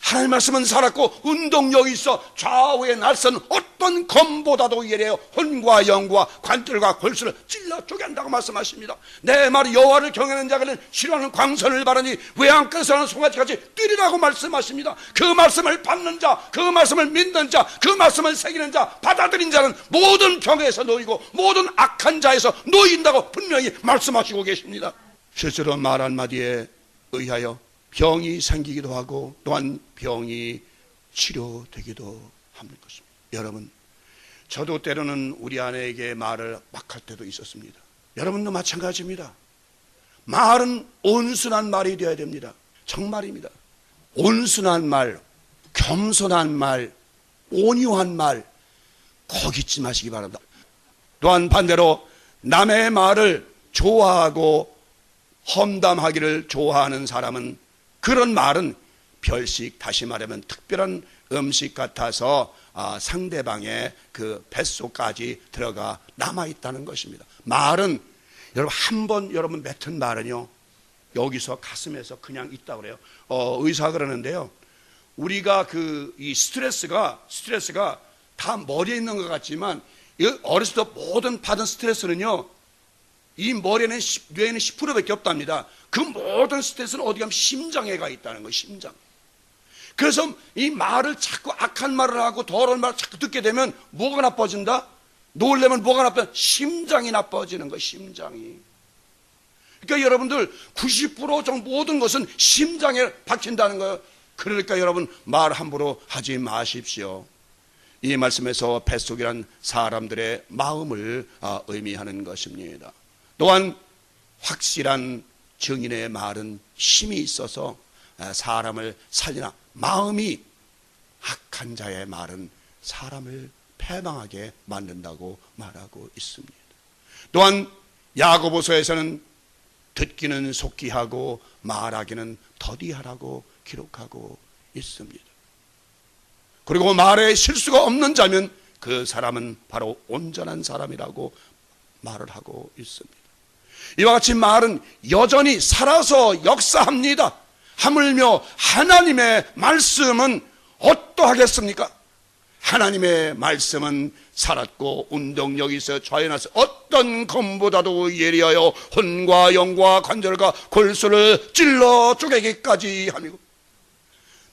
하나님의 말씀은 살았고 운동력이 있어 좌우의 날선 어떤 검보다도 예리해요. 혼과 영과 관절과 골수를 찔러 쪼갠다고 말씀하십니다. 내 말 여호와를 경외하는 자는 싫어하는 광선을 바라니 외양간에서 송아지같이 뛰리라고 말씀하십니다. 그 말씀을 받는 자, 그 말씀을 믿는 자, 그 말씀을 새기는 자, 받아들인 자는 모든 병에서 놓이고 모든 악한 자에서 놓인다고 분명히 말씀하시고 계십니다. 실제로 말 한마디에 의하여 병이 생기기도 하고 또한 병이 치료되기도 하는 것입니다. 여러분, 저도 때로는 우리 아내에게 말을 막 할 때도 있었습니다. 여러분도 마찬가지입니다. 말은 온순한 말이 되어야 됩니다. 정말입니다. 온순한 말, 겸손한 말, 온유한 말 꼭 잊지 마시기 바랍니다. 또한 반대로 남의 말을 좋아하고 험담하기를 좋아하는 사람은 그런 말은 별식, 다시 말하면 특별한 음식 같아서 상대방의 그 뱃속까지 들어가 남아있다는 것입니다. 말은 여러분, 한번 여러분 뱉은 말은요, 여기서 가슴에서 그냥 있다고 그래요. 의사가 그러는데요, 우리가 이 스트레스가 다 머리에 있는 것 같지만 어렸을 때 모든 받은 스트레스는요, 이 머리에는 뇌에는 10%밖에 없답니다. 그 모든 스트레스는 어디 가면 심장에 가 있다는 거예요. 심장. 그래서 이 말을 자꾸 악한 말을 하고 더러운 말을 자꾸 듣게 되면 뭐가 나빠진다? 놀래면 뭐가 나빠진다? 심장이 나빠지는 거예요. 심장이. 그러니까 여러분들 90% 정도 모든 것은 심장에 박힌다는 거예요. 그러니까 여러분, 말 함부로 하지 마십시오. 이 말씀에서 뱃속이란 사람들의 마음을 의미하는 것입니다. 또한 확실한 증인의 말은 힘이 있어서 사람을 살리나, 마음이 악한 자의 말은 사람을 패망하게 만든다고 말하고 있습니다. 또한 야고보서에서는 듣기는 속히 하고 말하기는 더디하라고 기록하고 있습니다. 그리고 말에 실수가 없는 자면 그 사람은 바로 온전한 사람이라고 말을 하고 있습니다. 이와 같이 말은 여전히 살아서 역사합니다. 하물며 하나님의 말씀은 어떠하겠습니까? 하나님의 말씀은 살았고 운동력이 있어 좌연하서 어떤 검보다도 예리하여 혼과 영과 관절과 골수를 찔러 쪼개기까지 함이고,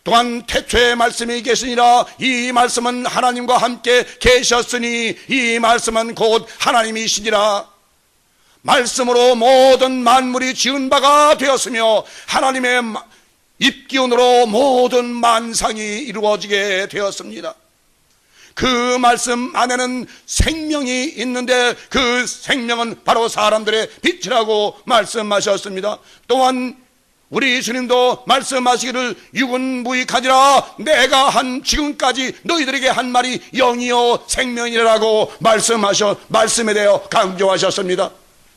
또한 태초에 말씀이 계시니라. 이 말씀은 하나님과 함께 계셨으니 이 말씀은 곧 하나님이시니라. 말씀으로 모든 만물이 지은 바가 되었으며 하나님의 입기운으로 모든 만상이 이루어지게 되었습니다. 그 말씀 안에는 생명이 있는데 그 생명은 바로 사람들의 빛이라고 말씀하셨습니다. 또한 우리 주님도 말씀하시기를 육은 무익하니라 내가 지금까지 너희들에게 한 말이 영이요 생명이라고 말씀에 대해 강조하셨습니다.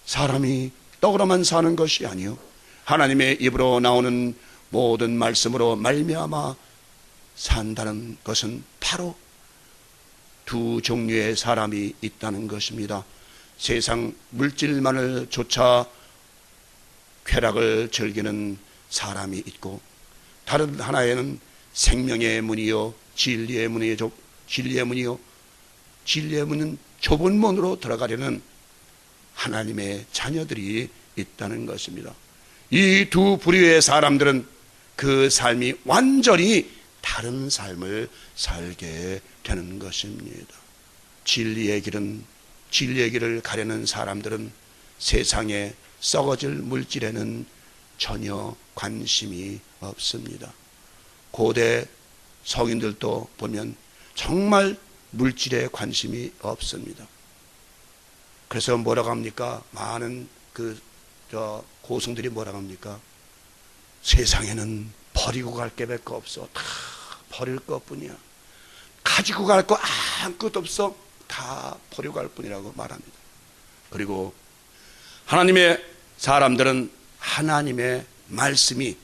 사람이 떡으로만 사는 것이 아니요 하나님의 입으로 나오는 모든 말씀으로 말미암아 산다는 것은 바로 두 종류의 사람이 있다는 것입니다. 세상 물질만을 쫓아 쾌락을 즐기는 사람이 있고, 다른 하나에는 생명의 문이요 진리의 문이요 진리의 문은 좁은 문으로 들어가려는 하나님의 자녀들이 있다는 것입니다. 이 두 부류의 사람들은 그 삶이 완전히 다른 삶을 살게 되는 것입니다. 진리의 길을 가려는 사람들은 세상에 썩어질 물질에는 전혀 관심이 없습니다. 고대 성인들도 보면 정말 물질에 관심이 없습니다. 그래서 뭐라고 합니까? 많은 고승들이 뭐라고 합니까? 세상에는 버리고 갈 게 몇 거 없어. 다 버릴 것뿐이야. 가지고 갈 거 아무것도 없어. 다 버리고 갈 뿐이라고 말합니다. 그리고 하나님의 사람들은 하나님의 말씀이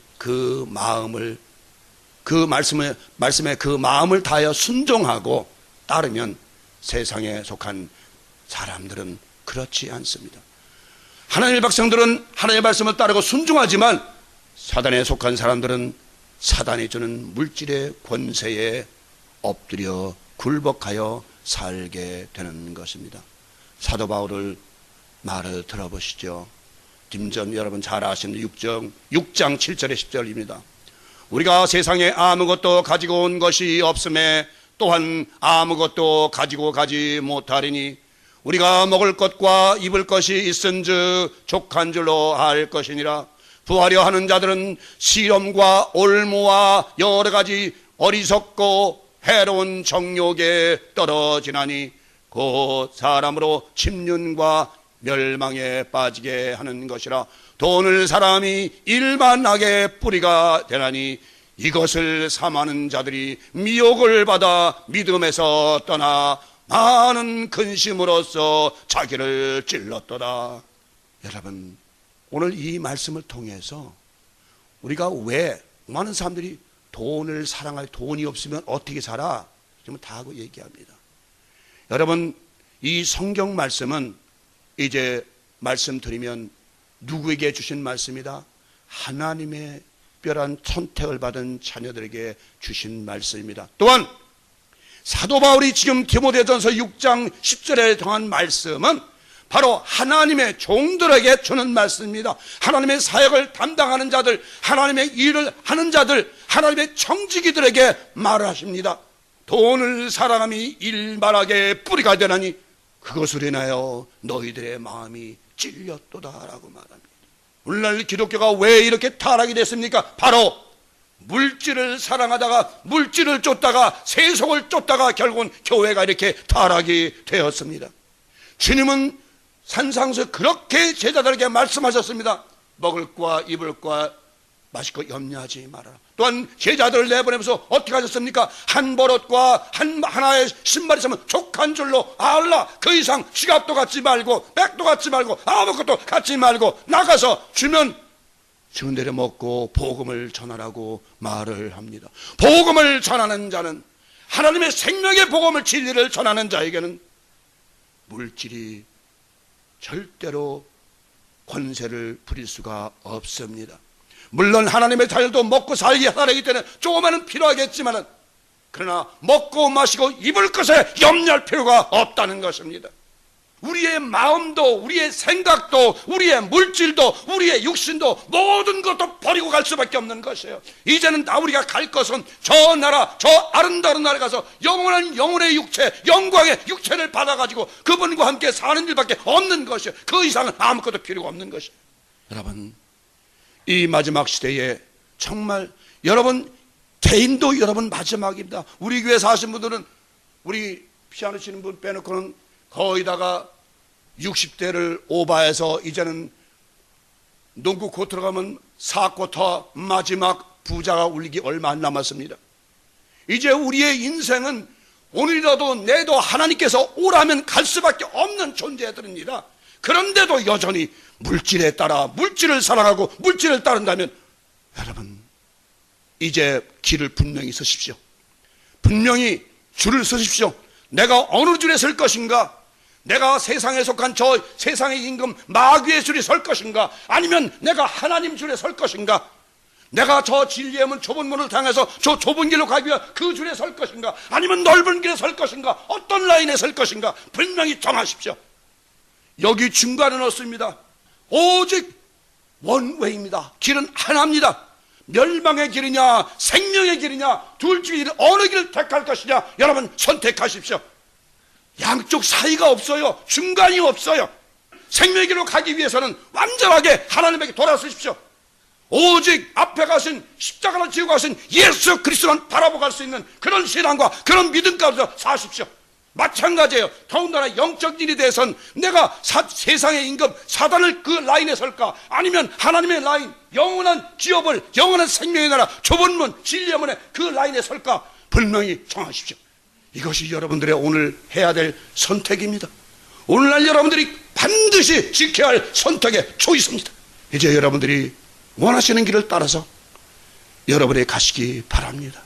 말씀에 그 마음을 다하여 순종하고 따르면, 세상에 속한 사람들은 그렇지 않습니다. 하나님의 백성들은 하나님의 말씀을 따르고 순종하지만, 사단에 속한 사람들은 사단이 주는 물질의 권세에 엎드려 굴복하여 살게 되는 것입니다. 사도 바울을 말을 들어보시죠. 딤전 여러분 잘 아시는 6장 7절의 10절입니다. 우리가 세상에 아무것도 가지고 온 것이 없음에 또한 아무것도 가지고 가지 못하리니, 우리가 먹을 것과 입을 것이 있은즉 족한 줄로 알 것이니라. 부하려 하는 자들은 시험과 올무와 여러 가지 어리석고 해로운 정욕에 떨어지나니 곧 사람으로 침륜과 멸망에 빠지게 하는 것이라. 돈을 사람이 일만하게 뿌리가 되나니 이것을 삼하는 자들이 미혹을 받아 믿음에서 떠나 많은 근심으로써 자기를 찔렀도다. 여러분, 오늘 이 말씀을 통해서 우리가 왜 많은 사람들이 돈을 사랑하고 돈이 없으면 어떻게 살아? 지금 다 하고 얘기합니다. 여러분, 이 성경 말씀은 이제 말씀드리면 누구에게 주신 말씀이다? 하나님의 특별한 선택을 받은 자녀들에게 주신 말씀입니다. 또한 사도 바울이 지금 디모데전서 6장 10절에 정한 말씀은 바로 하나님의 종들에게 주는 말씀입니다. 하나님의 사역을 담당하는 자들, 하나님의 일을 하는 자들, 하나님의 청지기들에게 말을 하십니다. 돈을 사랑함이 일만하게 뿌리가 되나니 그것을 인하여 너희들의 마음이 찔렸도다라고 말합니다. 오늘날 기독교가 왜 이렇게 타락이 됐습니까? 바로 물질을 사랑하다가 물질을 쫓다가 세속을 쫓다가 결국은 교회가 이렇게 타락이 되었습니다. 주님은 산상에서 그렇게 제자들에게 말씀하셨습니다. 먹을 과 입을 과 마실 것 염려하지 말아라. 또한 제자들을 내보내면서 어떻게 하셨습니까? 한 버릇과 하나의 신발이 있으면 족한 줄로 알라. 그 이상 지갑도 갖지 말고 백도 갖지 말고 아무것도 갖지 말고 나가서 주면 주는 대로 먹고 복음을 전하라고 말을 합니다. 복음을 전하는 자는, 하나님의 생명의 복음을, 진리를 전하는 자에게는 물질이 절대로 권세를 부릴 수가 없습니다. 물론 하나님의 자녀도 먹고 살기 때문에 조금은 필요하겠지만, 그러나 먹고 마시고 입을 것에 염려할 필요가 없다는 것입니다. 우리의 마음도, 우리의 생각도, 우리의 물질도, 우리의 육신도 모든 것도 버리고 갈 수밖에 없는 것이에요. 이제는 우리가 갈 것은 저 나라, 저 아름다운 나라에 가서 영원한 영혼의 육체, 영광의 육체를 받아가지고 그분과 함께 사는 일밖에 없는 것이에요. 그 이상은 아무것도 필요가 없는 것이에요. 여러분, 이 마지막 시대에 정말 여러분 개인도 여러분 마지막입니다. 우리 교회 사신 분들은, 우리 피아노 치는 분 빼놓고는 거의 다가 60대를 오버해서 이제는 농구 코트로 가면 4쿼터 마지막 부자가 울리기 얼마 안 남았습니다. 이제 우리의 인생은 오늘이라도 내도 하나님께서 오라면 갈 수밖에 없는 존재들입니다. 그런데도 여전히 물질에 따라 물질을 사랑하고 물질을 따른다면, 여러분 이제 길을 분명히 서십시오. 분명히 줄을 서십시오. 내가 어느 줄에 설 것인가? 내가 세상에 속한 저 세상의 임금 마귀의 줄에 설 것인가, 아니면 내가 하나님 줄에 설 것인가, 내가 저 진리의 문 좁은 문을 향해서 저 좁은 길로 가기 위해 그 줄에 설 것인가, 아니면 넓은 길에 설 것인가, 어떤 라인에 설 것인가 분명히 정하십시오. 여기 중간은 없습니다. 오직 원웨이입니다. 길은 하나입니다. 멸망의 길이냐 생명의 길이냐, 둘 중에 어느 길을 택할 것이냐, 여러분 선택하십시오. 양쪽 사이가 없어요. 중간이 없어요. 생명의 길로 가기 위해서는 완전하게 하나님에게 돌아서십시오. 오직 앞에 가신 십자가를 지고 가신 예수 그리스도만 바라보고 갈 수 있는 그런 신앙과 그런 믿음 가운데 사십시오. 마찬가지예요. 더군다나 영적 일에 대해서는 내가 세상의 임금 사단을 그 라인에 설까, 아니면 하나님의 라인, 영원한 기업을, 영원한 생명의 나라, 좁은 문, 진리의 문에 그 라인에 설까 분명히 정하십시오. 이것이 여러분들의 오늘 해야 될 선택입니다. 오늘날 여러분들이 반드시 지켜야 할 선택의 초이스입니다. 이제 여러분들이 원하시는 길을 따라서 여러분이 가시기 바랍니다.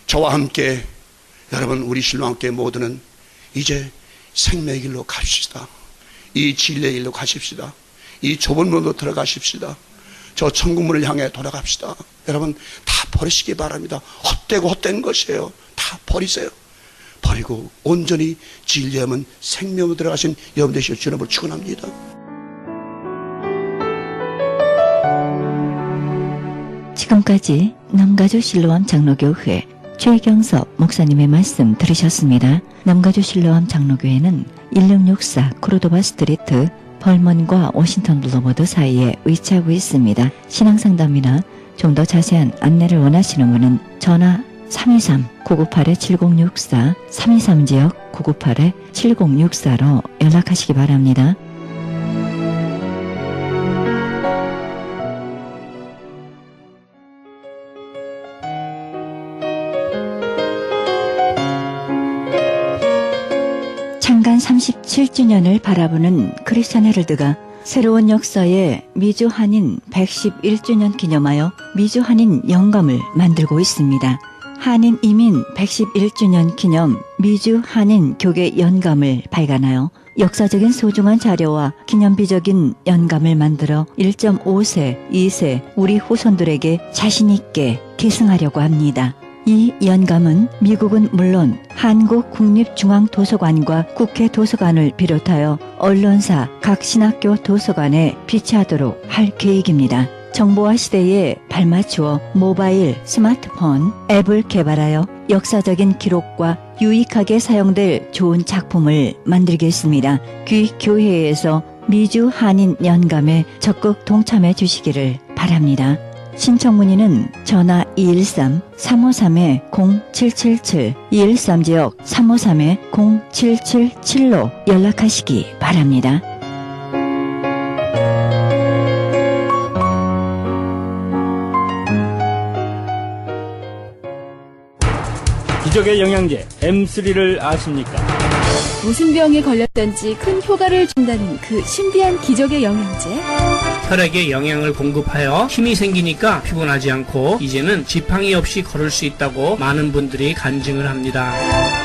저와 함께, 여러분 우리 신랑과 함께 모두는 이제 생명의 길로 가십시다. 이 진리의 길로 가십시다. 이 좁은 문으로 들어가십시다. 저 천국문을 향해 돌아갑시다. 여러분 다 버리시기 바랍니다. 헛되고 헛된 것이에요. 다 버리세요. 버리고 온전히 진리의 문 생명으로 들어가신 여러분 되시길 주님을 축원합니다. 지금까지 남가주 실로암 장로교회 최경섭 목사님의 말씀 들으셨습니다. 남가주 실로암 장로교회는 1664 코르도바 스트리트 벌먼과 워싱턴 블루보드 사이에 위치하고 있습니다. 신앙상담이나 좀 더 자세한 안내를 원하시는 분은 전화 323-998-7064, 323지역 998-7064로 연락하시기 바랍니다. 창간 37주년을 바라보는 크리스찬 헤럴드가 새로운 역사의 미주 한인 111주년 기념하여 미주 한인 영감을 만들고 있습니다. 한인 이민 111주년 기념 미주 한인 교계 연감을 발간하여 역사적인 소중한 자료와 기념비적인 연감을 만들어 1.5세, 2세 우리 후손들에게 자신있게 계승하려고 합니다. 이 연감은 미국은 물론 한국국립중앙도서관과 국회도서관을 비롯하여 언론사, 각 신학교 도서관에 비치하도록 할 계획입니다. 정보화 시대에 발맞추어 모바일, 스마트폰, 앱을 개발하여 역사적인 기록과 유익하게 사용될 좋은 작품을 만들겠습니다. 귀 교회에서 미주 한인 연감에 적극 동참해 주시기를 바랍니다. 신청 문의는 전화 213-353-0777, 213지역 353-0777로 연락하시기 바랍니다. 기적의 영양제 M3를 아십니까? 무슨 병에 걸렸던지 큰 효과를 준다는 그 신비한 기적의 영양제. 혈액에 영양을 공급하여 힘이 생기니까 피곤하지 않고 이제는 지팡이 없이 걸을 수 있다고 많은 분들이 간증을 합니다.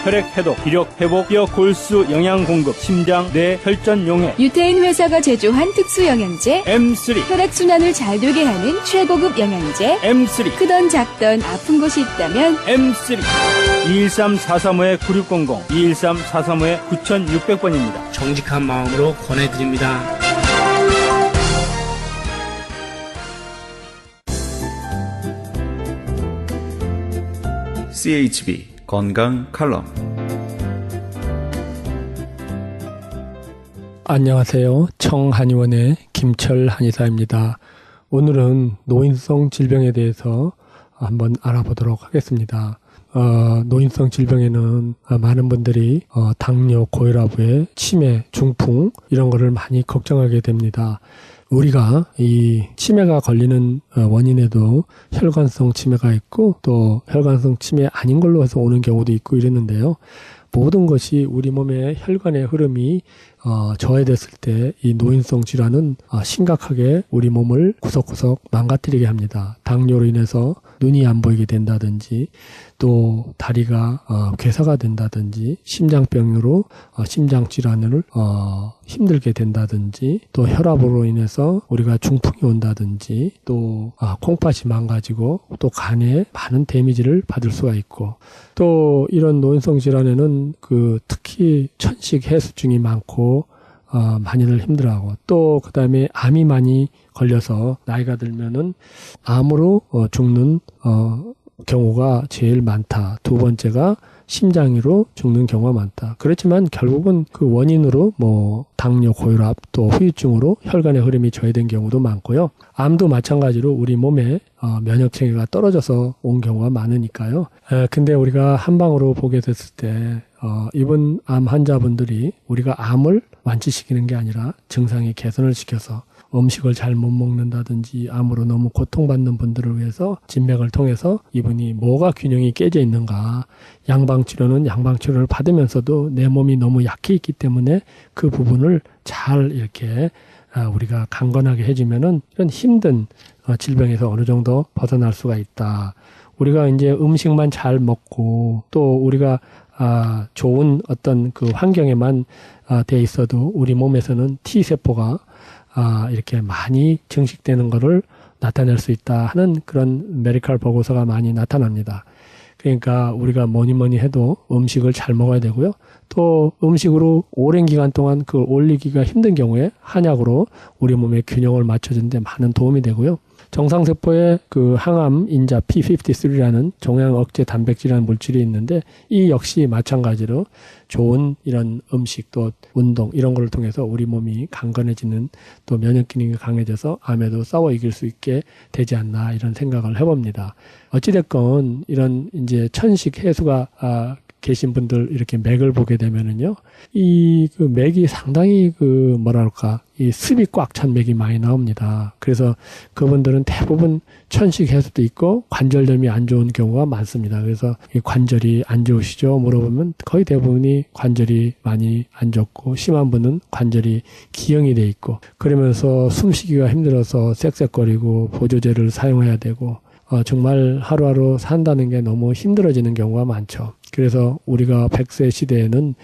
혈액 해독, 기력 회복, 뼈 골수 영양 공급, 심장, 뇌, 혈전 용해. 유태인 회사가 제조한 특수 영양제 M3. 혈액순환을 잘 되게 하는 최고급 영양제. M3. 크던 작던 아픈 곳이 있다면 M3. 213-435-9600, 213-435-9600번입니다. 정직한 마음으로 권해드립니다. CHB 건강 칼럼. 안녕하세요. 청한의원의 김철 한의사입니다. 오늘은 노인성 질병에 대해서 한번 알아보도록 하겠습니다. 노인성 질병에는 많은 분들이 당뇨, 고혈압에 치매, 중풍 이런 거를 많이 걱정하게 됩니다. 우리가 이 치매가 걸리는 원인에도 혈관성 치매가 있고 또 혈관성 치매 아닌 걸로 해서 오는 경우도 있고 이랬는데요. 모든 것이 우리 몸의 혈관의 흐름이 저해됐을 때 이 노인성 질환은 심각하게 우리 몸을 구석구석 망가뜨리게 합니다. 당뇨로 인해서 눈이 안 보이게 된다든지, 또 다리가 괴사가 된다든지, 심장병으로 심장 질환을 힘들게 된다든지, 또 혈압으로 인해서 우리가 중풍이 온다든지, 또 콩팥이 망가지고 또 간에 많은 데미지를 받을 수가 있고, 또 이런 노인성 질환에는 특히 천식 해수증이 많고 많이들 힘들어하고, 또 그 다음에 암이 많이 걸려서 나이가 들면은 암으로 죽는 경우가 제일 많다. 두 번째가 심장으로 죽는 경우가 많다. 그렇지만 결국은 그 원인으로 당뇨, 고혈압, 또 후유증으로 혈관의 흐름이 저해된 경우도 많고요. 암도 마찬가지로 우리 몸에 면역 체계가 떨어져서 온 경우가 많으니까요. 근데 우리가 한방으로 보게 됐을 때 이번 암 환자분들이 우리가 암을 완치시키는 게 아니라 증상의 개선을 시켜서 음식을 잘 못 먹는다든지 암으로 너무 고통받는 분들을 위해서 진맥을 통해서 이분이 뭐가 균형이 깨져 있는가, 양방치료는 양방치료를 받으면서도 내 몸이 너무 약해 있기 때문에 그 부분을 잘 이렇게 우리가 강건하게 해주면은 이런 힘든 질병에서 어느 정도 벗어날 수가 있다. 우리가 이제 음식만 잘 먹고 또 우리가 좋은 어떤 그 환경에만 돼 있어도 우리 몸에서는 T세포가 이렇게 많이 증식되는 것을 나타낼 수 있다 하는 그런 메디컬 보고서가 많이 나타납니다. 그러니까 우리가 뭐니 해도 음식을 잘 먹어야 되고요. 또 음식으로 오랜 기간 동안 그걸 올리기가 힘든 경우에 한약으로 우리 몸의 균형을 맞춰주는 데 많은 도움이 되고요. 정상세포에 그 항암 인자 P53라는 종양 억제 단백질이라는 물질이 있는데, 이 역시 마찬가지로 좋은 이런 음식 또 운동 이런 걸 통해서 우리 몸이 강건해지는, 또 면역 기능이 강해져서 암에도 싸워 이길 수 있게 되지 않나 이런 생각을 해봅니다. 어찌됐건 이런 이제 천식 해수가 계신 분들 이렇게 맥을 보게 되면은요, 이 그 맥이 상당히 이 습이 꽉 찬 맥이 많이 나옵니다. 그래서 그분들은 대부분 천식 해수도 있고 관절염이 안 좋은 경우가 많습니다. 그래서 이 관절이 안 좋으시죠? 물어보면 거의 대부분이 관절이 많이 안 좋고, 심한 분은 관절이 기형이 돼 있고, 그러면서 숨쉬기가 힘들어서 쌕쌕거리고 보조제를 사용해야 되고, 정말 하루하루 산다는 게 너무 힘들어지는 경우가 많죠. 그래서 우리가 100세 시대에는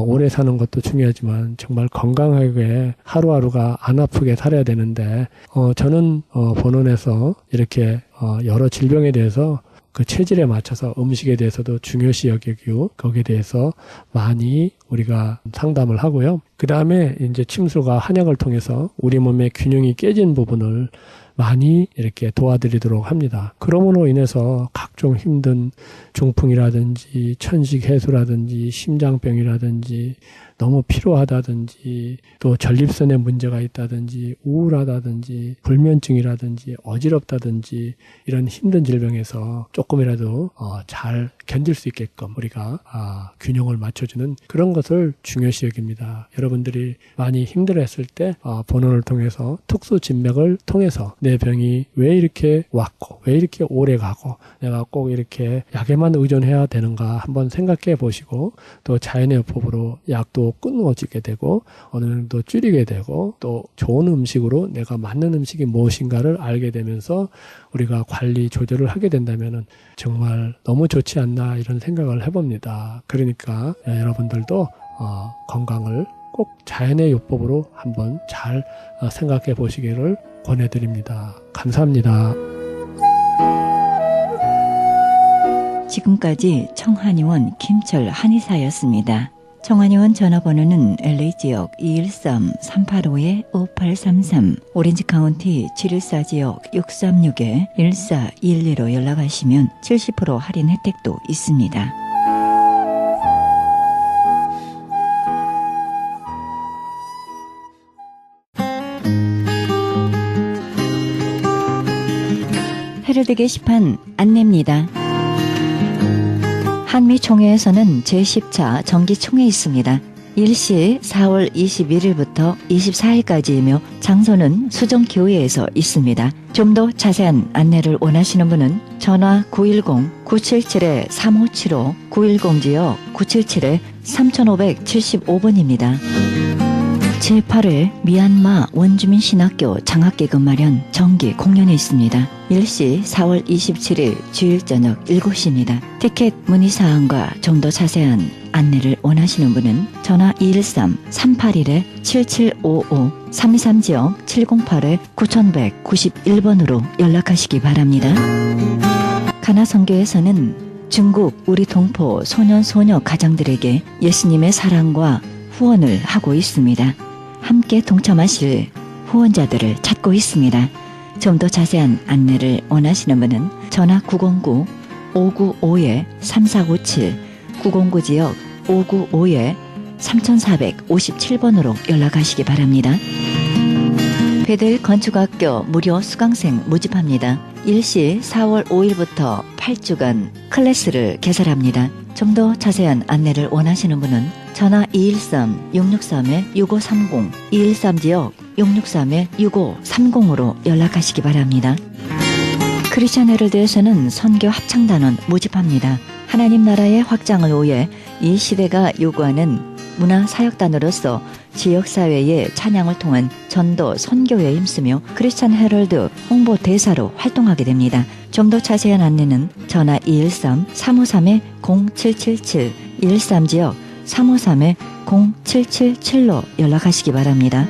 오래 사는 것도 중요하지만 정말 건강하게 하루하루가 안 아프게 살아야 되는데, 저는 본원에서 이렇게 여러 질병에 대해서 그 체질에 맞춰서 음식에 대해서도 중요시 여기고 거기에 대해서 많이 우리가 상담을 하고요. 그 다음에 이제 침술과 한약을 통해서 우리 몸의 균형이 깨진 부분을 많이 이렇게 도와드리도록 합니다. 그러므로 인해서 각종 힘든 중풍이라든지 천식 해수라든지 심장병이라든지 너무 피로하다든지 또 전립선에 문제가 있다든지 우울하다든지 불면증이라든지 어지럽다든지 이런 힘든 질병에서 조금이라도 잘 견딜 수 있게끔 우리가 균형을 맞춰주는 그런 것을 중요시 여깁니다. 여러분들이 많이 힘들어했을 때 본원을 통해서 특수 진맥을 통해서 내 병이 왜 이렇게 왔고 왜 이렇게 오래 가고 내가 꼭 이렇게 약에만 의존해야 되는가 한번 생각해 보시고, 또 자연의 요법으로 약도 끊어지게 되고 어느 정도 줄이게 되고, 또 좋은 음식으로 내가 맞는 음식이 무엇인가를 알게 되면서 우리가 관리 조절을 하게 된다면 정말 너무 좋지 않나 이런 생각을 해봅니다. 그러니까 여러분들도 건강을 꼭 자연의 요법으로 한번 잘 생각해 보시기를 권해드립니다. 감사합니다. 지금까지 청한의원 김철 한의사였습니다. 청한의원 전화번호는 LA지역 213-385-5833, 오렌지카운티 714지역 636-1412로 연락하시면 70% 할인 혜택도 있습니다. 헤럴드 게시판 안내입니다. 한미총회에서는 제10차 정기총회 있습니다. 일시 4월 21일부터 24일까지이며 장소는 수정교회에서 있습니다. 좀 더 자세한 안내를 원하시는 분은 전화 910-977-3575, 910지역 977-3575번입니다. 제8회 미얀마 원주민 신학교 장학기금 마련 정기 공연이 있습니다. 일시 4월 27일 주일 저녁 7시입니다. 티켓 문의사항과 좀 더 자세한 안내를 원하시는 분은 전화 213-381-7755, 323지역 708-9191번으로 연락하시기 바랍니다. 가나선교에서는 중국 우리 동포 소년 소녀 가정들에게 예수님의 사랑과 후원을 하고 있습니다. 함께 동참하실 후원자들을 찾고 있습니다. 좀 더 자세한 안내를 원하시는 분은 전화 909-595-3457, 909지역 595-3457번으로 연락하시기 바랍니다. 베델 건축학교 무료 수강생 모집합니다. 일시 4월 5일부터 8주간 클래스를 개설합니다. 좀 더 자세한 안내를 원하시는 분은 전화 213-663-6530, 213지역 663-6530으로 연락하시기 바랍니다. 크리스천 헤럴드에서는 선교 합창단원 모집합니다. 하나님 나라의 확장을 위해 이 시대가 요구하는 문화사역단으로서 지역사회의 찬양을 통한 전도 선교에 힘쓰며 크리스천 헤럴드 홍보대사로 활동하게 됩니다. 좀 더 자세한 안내는 전화 213-353-0777, 213지역 353-0777로 연락하시기 바랍니다.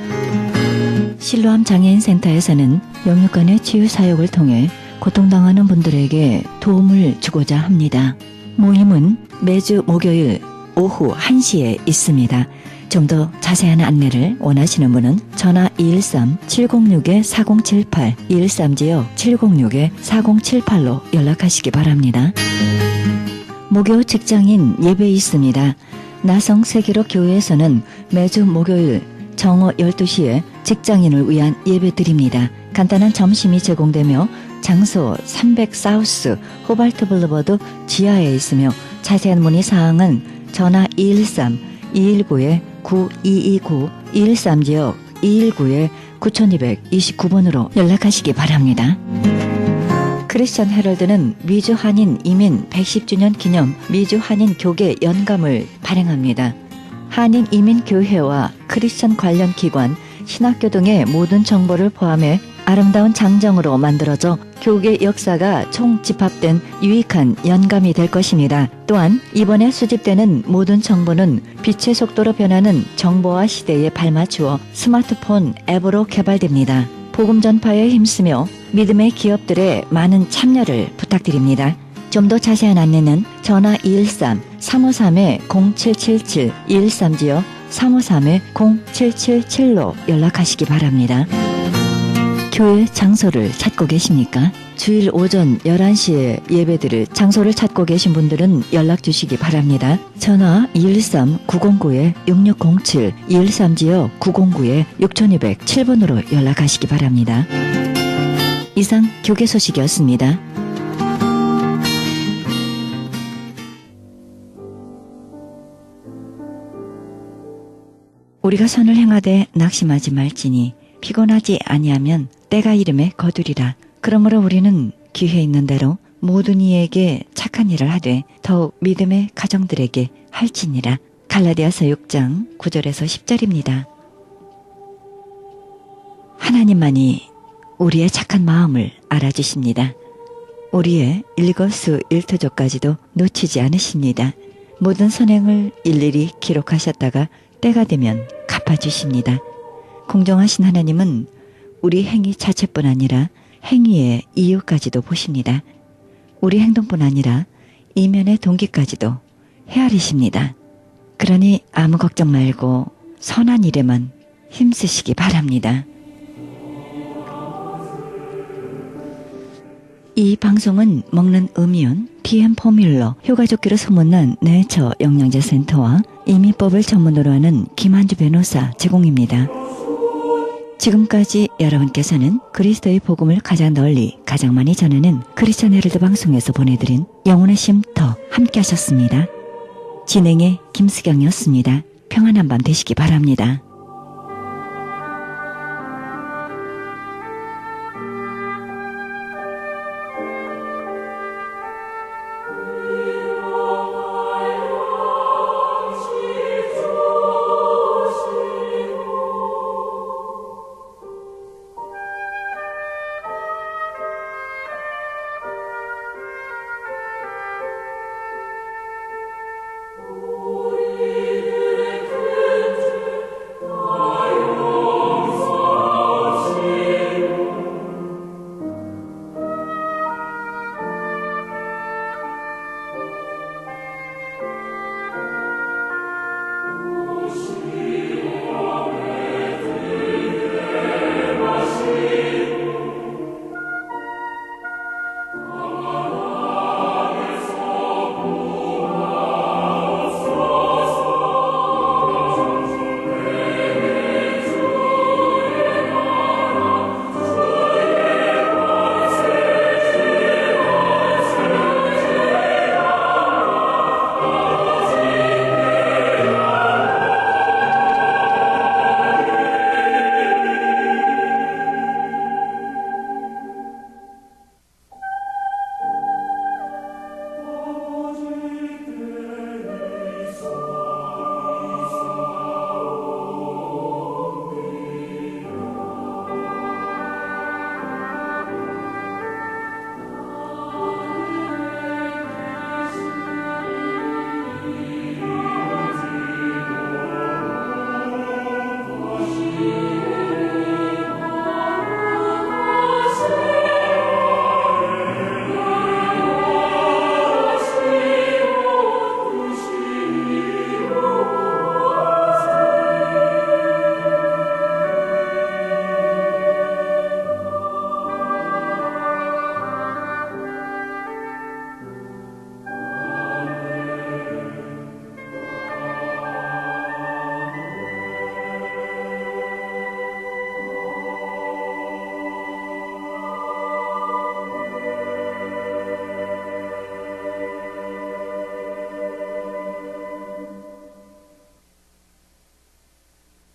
실로암 장애인센터에서는 영육간의 치유사역을 통해 고통당하는 분들에게 도움을 주고자 합니다. 모임은 매주 목요일 오후 1시에 있습니다. 좀 더 자세한 안내를 원하시는 분은 전화 213-706-4078, 213지역 706-4078로 연락하시기 바랍니다. 목요 직장인 예배 있습니다. 나성 세계로 교회에서는 매주 목요일 정오 12시에 직장인을 위한 예배 드립니다. 간단한 점심이 제공되며 장소 300 사우스 호발트 블루버드 지하에 있으며 자세한 문의사항은 전화 213-219-9229, 213지역 219-9229번으로 연락하시기 바랍니다. 크리스천 헤럴드는 미주 한인 이민 110주년 기념 미주 한인 교계 연감을 발행합니다. 한인 이민 교회와 크리스천 관련 기관, 신학교 등의 모든 정보를 포함해 아름다운 장정으로 만들어져 교계 역사가 총집합된 유익한 연감이 될 것입니다. 또한 이번에 수집되는 모든 정보는 빛의 속도로 변하는 정보화 시대에 발맞추어 스마트폰 앱으로 개발됩니다. 복음 전파에 힘쓰며 믿음의 기업들의 많은 참여를 부탁드립니다. 좀 더 자세한 안내는 전화 213-353-0777, 213지역 353-0777로 연락하시기 바랍니다. 교회 장소를 찾고 계십니까? 주일 오전 11시에 예배드릴 장소를 찾고 계신 분들은 연락 주시기 바랍니다. 전화 213-909-6607, 213지역 909-6207번으로 연락하시기 바랍니다. 이상 교계 소식이었습니다. 우리가 선을 행하되 낙심하지 말지니 피곤하지 아니하면 때가 이름에 거두리라. 그러므로 우리는 기회 있는 대로 모든 이에게 착한 일을 하되 더욱 믿음의 가정들에게 할지니라. 갈라디아서 6장 9절에서 10절입니다. 하나님만이 우리의 착한 마음을 알아주십니다. 우리의 일거수일투족까지도 놓치지 않으십니다. 모든 선행을 일일이 기록하셨다가 때가 되면 갚아주십니다. 공정하신 하나님은 우리 행위 자체뿐 아니라 행위의 이유까지도 보십니다. 우리 행동뿐 아니라 이면의 동기까지도 헤아리십니다. 그러니 아무 걱정 말고 선한 일에만 힘쓰시기 바랍니다. 이 방송은 먹는 음이온 PM 포뮬러 효과좋기로 소문난 네이처 영양제 센터와 이민법을 전문으로 하는 김한주 변호사 제공입니다. 지금까지 여러분께서는 그리스도의 복음을 가장 널리 가장 많이 전하는 크리스천 헤럴드 방송에서 보내드린 영혼의 쉼터 함께 하셨습니다. 진행의 김수경이었습니다. 평안한 밤 되시기 바랍니다.